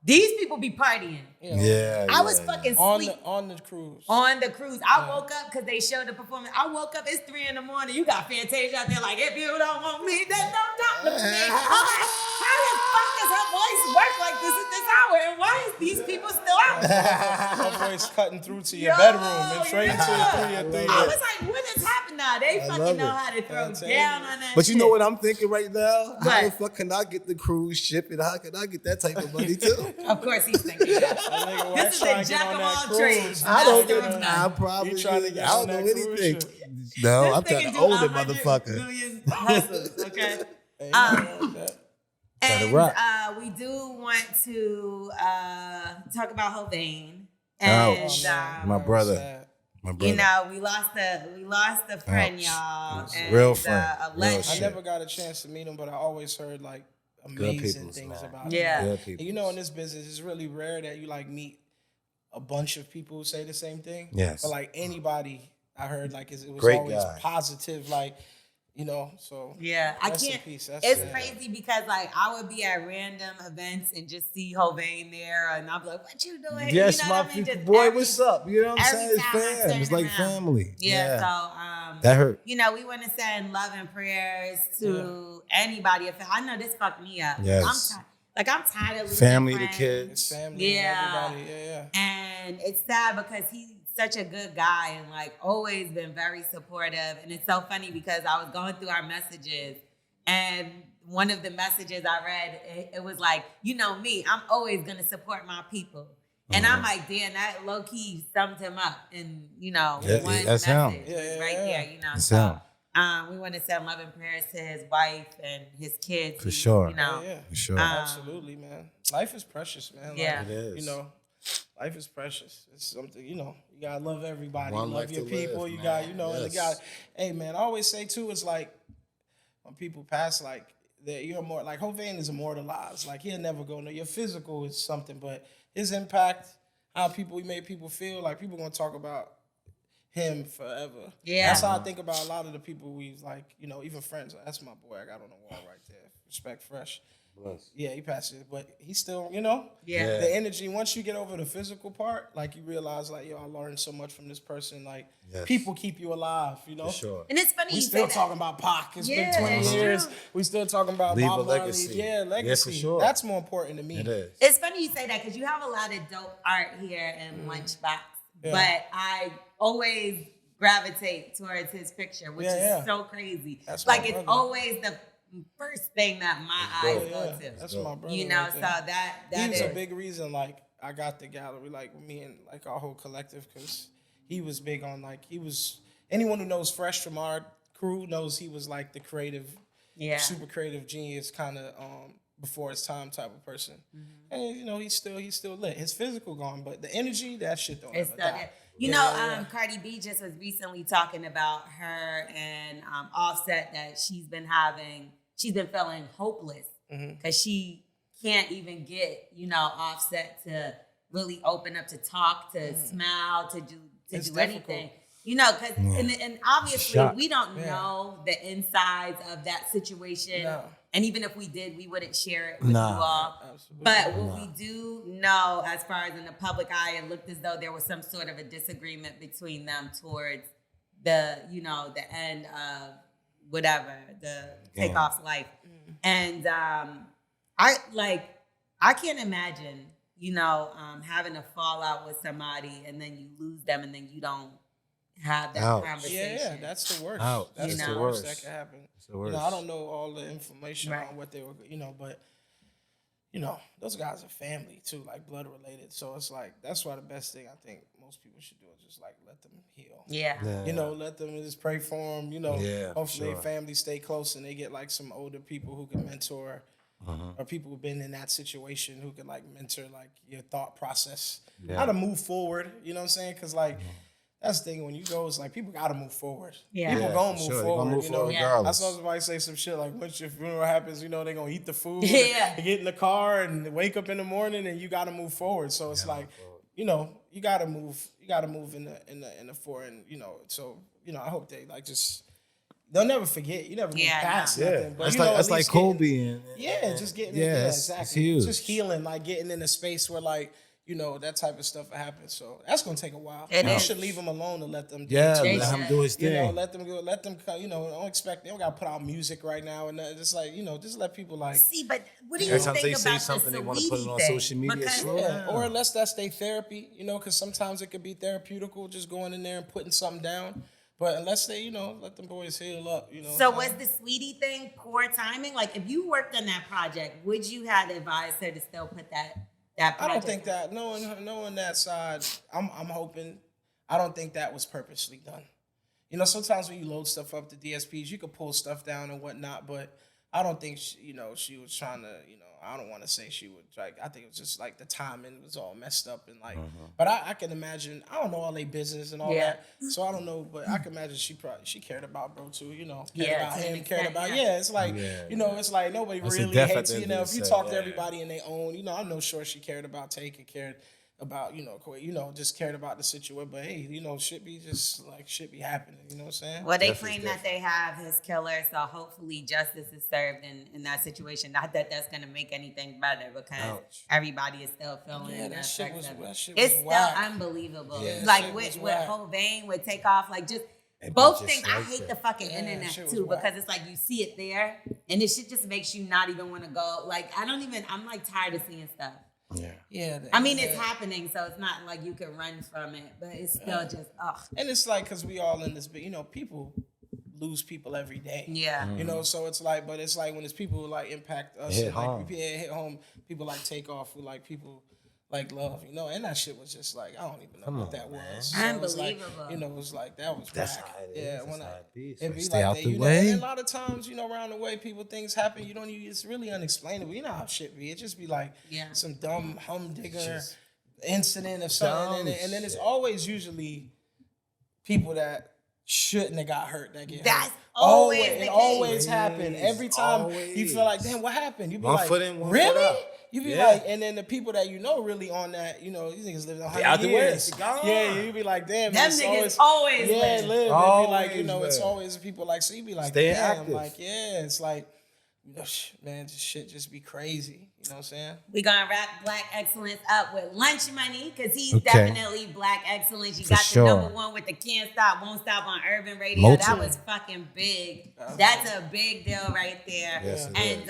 These people be partying. Yeah. I was fucking sleep on the cruise. on the cruise. I woke up because they showed the performance. I woke up, it's 3 a.m. You got Fantasia out there like, if you don't want me, then don't talk to me. I'm like, how the fuck does her voice work like this at this hour? And why is these people still out? Her voice cutting through to your Yo, bedroom and straight to yeah. your 3 I was like, what is happening now? They love fucking know it. how to throw Fantasia. down on that But you shit. know what I'm thinking right now? How What? the fuck can I get the cruise ship and how can I get that type of money too? Of course he's thinking that. Nigga, This is trying a to get jack on of that all cruise. trades. I don't Master get. of I none. probably. You trying to get I don't on know that cruise anything. ship. No, This I'm nigga trying to do own it, 100 motherfucker. million hustles, okay? Hey, And rock. we do want to talk about Hovain. Ouch. And My brother. sad. My brother. you know, we lost a friend, Ouch. y'all. It's a And, real friend. a Real legend. I shit. never got a chance to meet him, but I always heard like amazing peoples, things man. about Yeah. him. Good And people. you know, in this business, it's really rare that you like meet a bunch of people who say the same thing. Yes. But like anybody I heard, like it was Great always guy. positive, like, you know, so Yeah, I rest in can't. peace. That's It's sad. crazy because like I would be at random events and just see Hovain there, and I'd be like, "What you doing?" Yes, you know my what I mean? people. Just Boy, every- what's up? You know what I'm every saying? It's time I fam. turn It's like around. family. Yeah. So That hurt. you know, we want to send love and prayers to anybody. I know this fucked me up. Yes. I'm tired of losing Family, the friends. kids. It's family, Yeah. everybody. Yeah. And it's sad because he's such a good guy and like always been very supportive. And it's so funny because I was going through our messages and one of the messages I read, it was like, you know me, I'm always gonna support my people. And I'm like, damn, that low key summed him up in, you know, Yeah, one that's message. him. It was right there, you know. That's So him. we want to send love and prayers to his wife and his kids. For sure. You know. Yeah. For sure. Absolutely, man. Life is precious, man. Like, Yeah. It is. You know, life is precious. It's something, you know, you gotta love everybody. One Love life your to people. live, You man. got, you know, and you Yes. got, hey man, I always say too, it's like when people pass, like that you're more like Hovain is immortalized. Like he'll never go. No, your physical is something, but his impact, how he made people feel, like people gonna talk about him forever. Yeah. That's how I think about a lot of the people we like, you know, even friends. That's my boy I got on the wall right there. Respect Fresh. Yeah, he passed it, but he's still, you know, Yeah. the energy. Once you get over the physical part, like you realize, like, yo, I learned so much from this person. Like, Yes. people keep you alive, you know. For sure. And it's funny We you still say that. talking about Pac. It's Yeah, been 20 it's years. true. We still talking about Leave Bob a Marley. legacy. Yeah, legacy. Yeah, for sure. That's more important to me. It is. It's funny you say that because you have a lot of dope art here in Lunchbox, Yeah. but I always gravitate towards his picture, which Yeah, is so crazy. That's my like it's brother. always the first thing that my eyes Yeah, go to. that's my brother. You know, right so there. that He was is a big reason, like, I got the gallery, like, me and, like, our whole collective, because he was big on, like, anyone who knows Fresh from our crew knows he was, like, the creative, yeah. super creative genius kind of before his time type of person. And you know, he's still lit. His physical gone, but the energy, that shit don't ever die. You know, Cardi B just was recently talking about her and Offset, that she's been feeling hopeless because she can't even get, you know, Offset to really open up, to talk, to smile, to do anything. You know, because and obviously we don't know the insides of that situation. No. And even if we did, we wouldn't share it with you all. Absolutely. But what we do know, as far as in the public eye, it looked as though there was some sort of a disagreement between them towards the, you know, the end of whatever, the Takeoff's life. And I can't imagine, you know, having a fallout with somebody and then you lose them and then you don't have that conversation. Yeah, that's the worst. That's the worst that could happen. You know, I don't know all the information on what they were, you know, but you know, those guys are family too, like blood related. So it's like, that's why the best thing I think most people should do is just like let them heal. Yeah. You know, let them just pray for them. You know, hopefully their family stay close and they get like some older people who can mentor. Or people who've been in that situation who can like mentor like your thought process, how to move forward. You know what I'm saying? Because like that's the thing, when you go, it's like people got to move forward. People gonna move forward. You know, I saw somebody say some shit like, once your funeral happens, you know, they're gonna eat the food, they get in the car and wake up in the morning, and you got to move forward. So it's like, you know, you got to move in the forward, and you know, so you know, I hope they like just. They'll never forget. You never move past nothing. But that's like Kobe just getting exactly. Just healing, like getting in a space where like, you know, that type of stuff happens. So that's gonna take a while. You should leave them alone and let them do let him do his thing. You know, let them go. Let them, you know, they don't gotta put out music right now and just like, you know, just let people like. See, but what do you think about the say something, they want to put it on social media. Or unless that's their therapy, you know, because sometimes it could be therapeutical, just going in there and putting something down. But unless they, you know, let them boys heal up, you know. So was the Sweetie thing poor timing? Like, if you worked on that project, would you have advised her to still put that project? I don't think that. Knowing that side, I'm hoping. I don't think that was purposely done. You know, sometimes when you load stuff up to DSPs, you can pull stuff down and whatnot, but I don't think she was trying to, you know, I don't want to say she would, like, I think it was just like the timing was all messed up and like, but I can imagine, I don't know all their business and all that, so I don't know, but I can imagine she cared about bro too, you know, cared about him, cared about, it's like, you know, it's like nobody really hates, you know, if you talk to everybody in their own, you know, I'm no sure she cared about Take and cared about, you know, just cared about the situation, but hey, you know, shit be happening, you know what I'm saying? Well, they claim that they have his killer, so hopefully justice is served in that situation. Not that that's gonna make anything better, because everybody is still feeling that shit was it's whack. Still unbelievable. Like with Hovain, with Takeoff, like just both things. I hate the fucking internet too, because it's like you see it there, and it shit just makes you not even want to go. Like I'm like tired of seeing stuff. I mean, it's happening, so it's not like you can run from it, but it's still just And it's like, because we all in this, you know, people lose people every day. You know, so it's like, but it's like when it's people who like impact us, hit home, people like Takeoff, who like people like love, you know, and that shit was just like, I don't even know what that was. So unbelievable. Like, you know, it was like, that was that's whack. How it is. When it be stay like out that, the you way. Know, and a lot of times, you know, around the way, things happen, you don't even, it's really unexplainable. You know how shit be. It just be like some dumb humdinger incident or something. And then it's always usually people that shouldn't have got hurt that get hurt. Always happen. Every time you feel like, damn, what happened? You be like, really? You be like, and then the people that you know really on that, you know, these niggas live 100 years. You be like, damn, them niggas always live. It be like, you know, it's always people like, so you be like, damn, active. Like, it's like, you know, man, this shit just be crazy. You know what I'm saying? We gonna wrap Black Excellence up with LunchMoney, because he's definitely Black Excellence. You got the #1 with the Can't Stop, Won't Stop on Urban Radio. That was fucking big. That's a big deal right there. Yes, and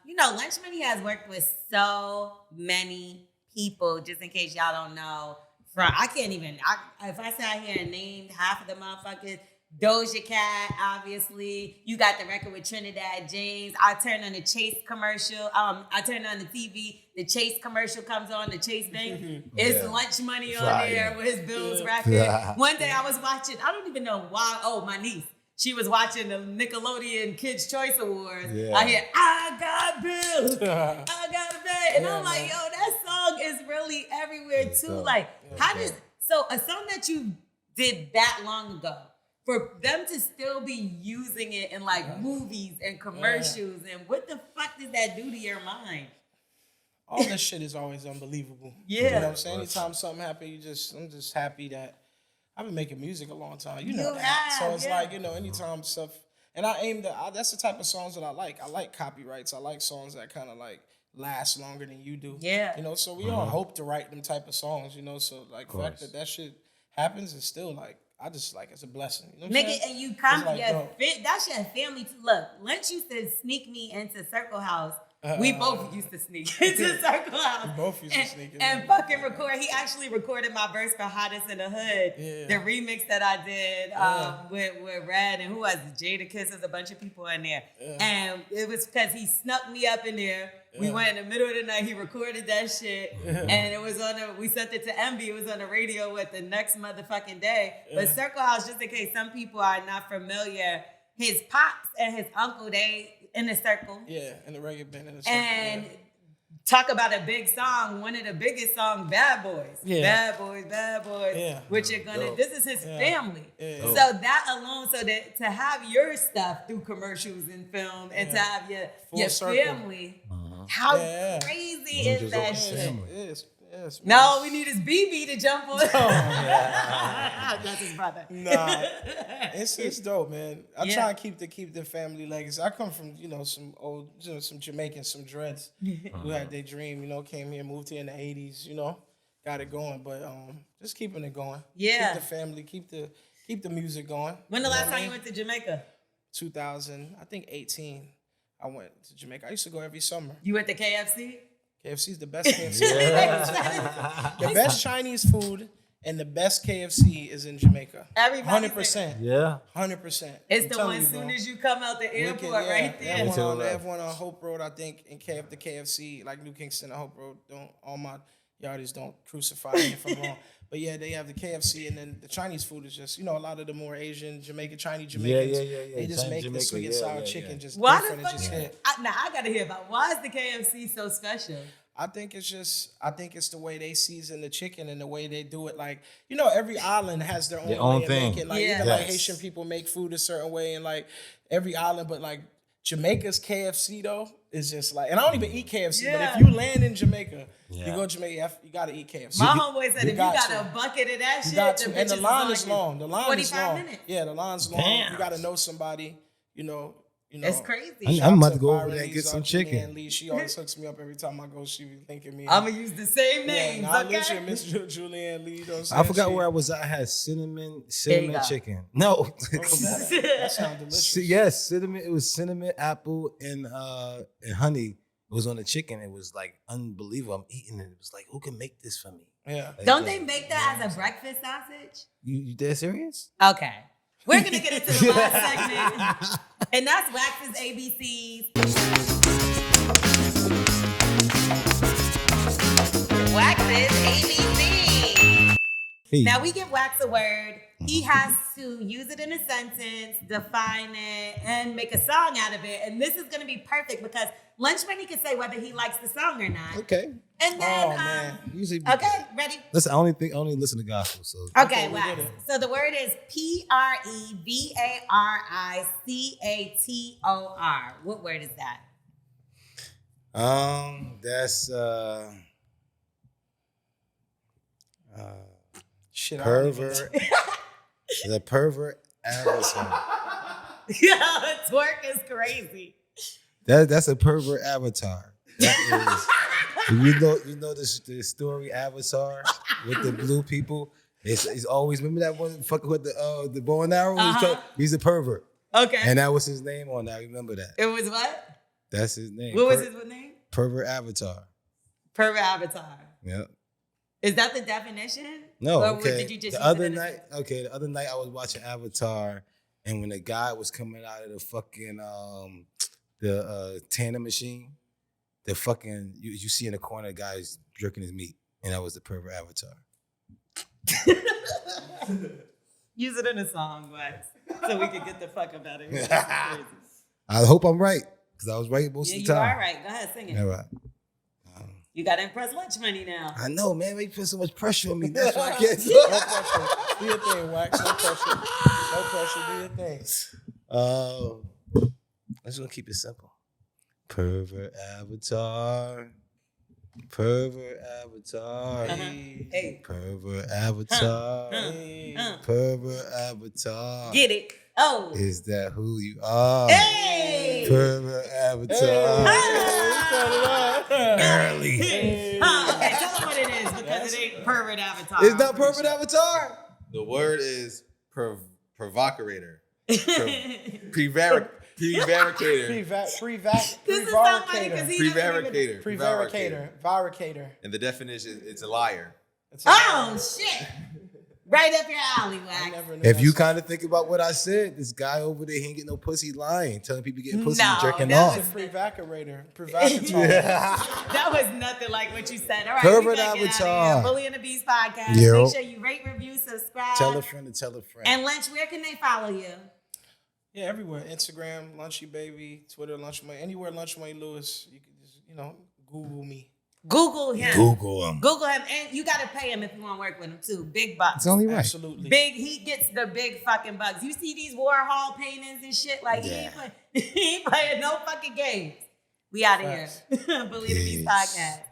you know, LunchMoney has worked with so many people. Just in case y'all don't know, if I sat here and named half of the motherfuckers. Doja Cat, obviously. You got the record with Trinidad James. I turned on the Chase commercial. I turned on the TV. The Chase commercial comes on. The Chase thing. It's LunchMoney on there with his Bills record. One day I was watching. I don't even know why. Oh, my niece. she was watching the Nickelodeon Kids Choice Awards. Yeah. I hear, I got bills, I got a bag. And I'm like, man. yo, that song is really everywhere too. dope. Like, so a song that you did that long ago, for them to still be using it in like movies and commercials, and what the fuck does that do to your mind? All this shit is always unbelievable. Yeah. You know what I'm saying? Anytime something happens, I'm just happy that I've been making music a long time. You know that. So it's like, anytime stuff, and I aim to, that's the type of songs that I like. I like copyrights. I like songs that kind of like last longer than you do. Yeah. So we all hope to write them type of songs, so like the fact that shit happens is still like, I just like, it's a blessing. You know what I'm saying? And you come, like, that's your family too. Look, Lunch used to sneak me into Circle House. We both used to sneak into Circle House. We both used to sneak in. And fucking record. He actually recorded my verse for Hottest in the Hood. Yeah. The remix that I did with Red and who was it? Jada Kiss. There's a bunch of people in there. Yeah. And it was because he snuck me up in there. Yeah. We went in the middle of the night. He recorded that shit. Yeah. And it was we sent it to Envy. It was on the radio the next motherfucking day. Yeah. But Circle House, just in case some people are not familiar, his pops and his uncle, they in the circle. Yeah, in the reggae band in the circle. And talk about a big song, one of the biggest songs, Bad Boys. Yeah. Bad Boys, Bad Boys. Yeah. Which you're gonna, this is his family. Yeah. So that alone, so that to have your stuff through commercials and film and to have your family, how crazy is that shit? Yes, no, we need his BB to jump on. That's his brother. Nah, it's dope, man. I try and keep the family legacy. I come from some old some Jamaicans, some dreads who had their dream. Came here, moved here in the '80s. Got it going, but just keeping it going. Yeah, keep the family, keep the music going. When the last time you went to Jamaica? 2018. I went to Jamaica. I used to go every summer. You went to KFC? KFC is the best KFC. The best Chinese food and the best KFC is in Jamaica. Everybody 100%. Yeah. 100%. It's the one as soon as you come out the airport, right there. They have one on Hope Road, I think, in the KFC, like New Kingston and Hope Road. All my yardies don't crucify me if I'm wrong. But yeah, they have the KFC, and then the Chinese food is just, a lot of the more Asian, Chinese Jamaicans. Yeah. They just make the sweet and sour chicken just different. Now I gotta hear about why is the KFC so special? I think it's the way they season the chicken and the way they do it. Like, every island has their own way of making. Like, like Haitian people make food a certain way, and like every island, but like Jamaica's KFC though is just like, and I don't even eat KFC, but if you land in Jamaica, you go to Jamaica, you gotta eat KFC. My homeboy said if you got a bucket of that shit, and the line is long. The line is long. Minutes. Yeah, the line's long. Damn. You gotta know somebody, It's crazy. I'm about to go over there and get some chicken. Lee, she always hooks me up every time I go. She be thinking me. I'm gonna use the same names. I literally miss Julianne Lee. I forgot where I was. I had cinnamon chicken. No, that sounds delicious. Yes, cinnamon. It was cinnamon, apple, and honey. It was on the chicken. It was like unbelievable. I'm eating it. It was like, who can make this for me? Yeah. Like, don't they make that as a breakfast sausage? You dead serious? Okay. We're going to get into the last segment. And that's Wax's ABCs. Wax's ABCs. Hey. Now, we give Wax a word. He has to use it in a sentence, define it, and make a song out of it. And this is going to be perfect because LunchMoney can say whether he likes the song or not. Okay. And then, okay, ready? Listen, I only listen to gospel. So okay, Wax. So the word is PREVARICATOR. What word is that? That's shit. Pervert. The pervert avatar. Yeah, twerk is crazy. That's a pervert avatar. That is. You know the story Avatar with the blue people. It's always, remember that one fucker with the bow and arrow. He's a pervert. Okay. And that was his name on that. I remember that. It was what? That's his name. What was his name? Pervert Avatar. Pervert Avatar. Yep. Is that the definition? No. Or okay. did you just the other night I was watching Avatar, and when the guy was coming out of the fucking the tanner machine, the fucking you see in the corner, the guy's jerking his meat, and that was the pervert Avatar. Use it in a song, Wax. so we can get the fuck up out of here. This is crazy. I hope I'm right, because I was right most of the You time. are right. Go ahead, sing it. All right. You got to impress LunchMoney now. I know, man. They put so much pressure on me. That's why I can't. No pressure. Do your thing, Wax. No pressure. No pressure. Do your thing. I'm just gonna keep it simple. Pervert avatar. Pervert avatar. Hey. Pervert avatar. Pervert avatar. Get it. Oh. Is that who you are? Hey. Pervert avatar. Early. Okay, tell them what it is because it ain't pervert avatar. It's not pervert avatar. The word is provocator. Prevaricator. This is so funny because he Prevaricator. Prevaricator. And the definition, it's a liar. Oh shit! Right up your alley, Wax. If you kind of think about what I said, this guy over there, he ain't get no pussy lying, telling people getting pussy and jerking that off. was- Prevaricator. That was nothing like what you said. All right, Pervert we gotta get out of avatar. here. Bully and the Beast podcast. Yo. Make sure you rate, review, subscribe. Tell a friend to tell a friend. And Lunch, where can they follow you? Yeah, everywhere. Instagram, Lunchy Baby, Twitter, LunchMoney, anywhere LunchMoney Lewis. You can just, Google me. Google him. Google him. Google him, and you gotta pay him if you want to work with him too. Big bucks. It's only right. Absolutely. Big. He gets the big fucking bucks. You see these Warhol paintings and shit. Like he ain't playing no fucking games. We out of here. Bully and the Beast podcast.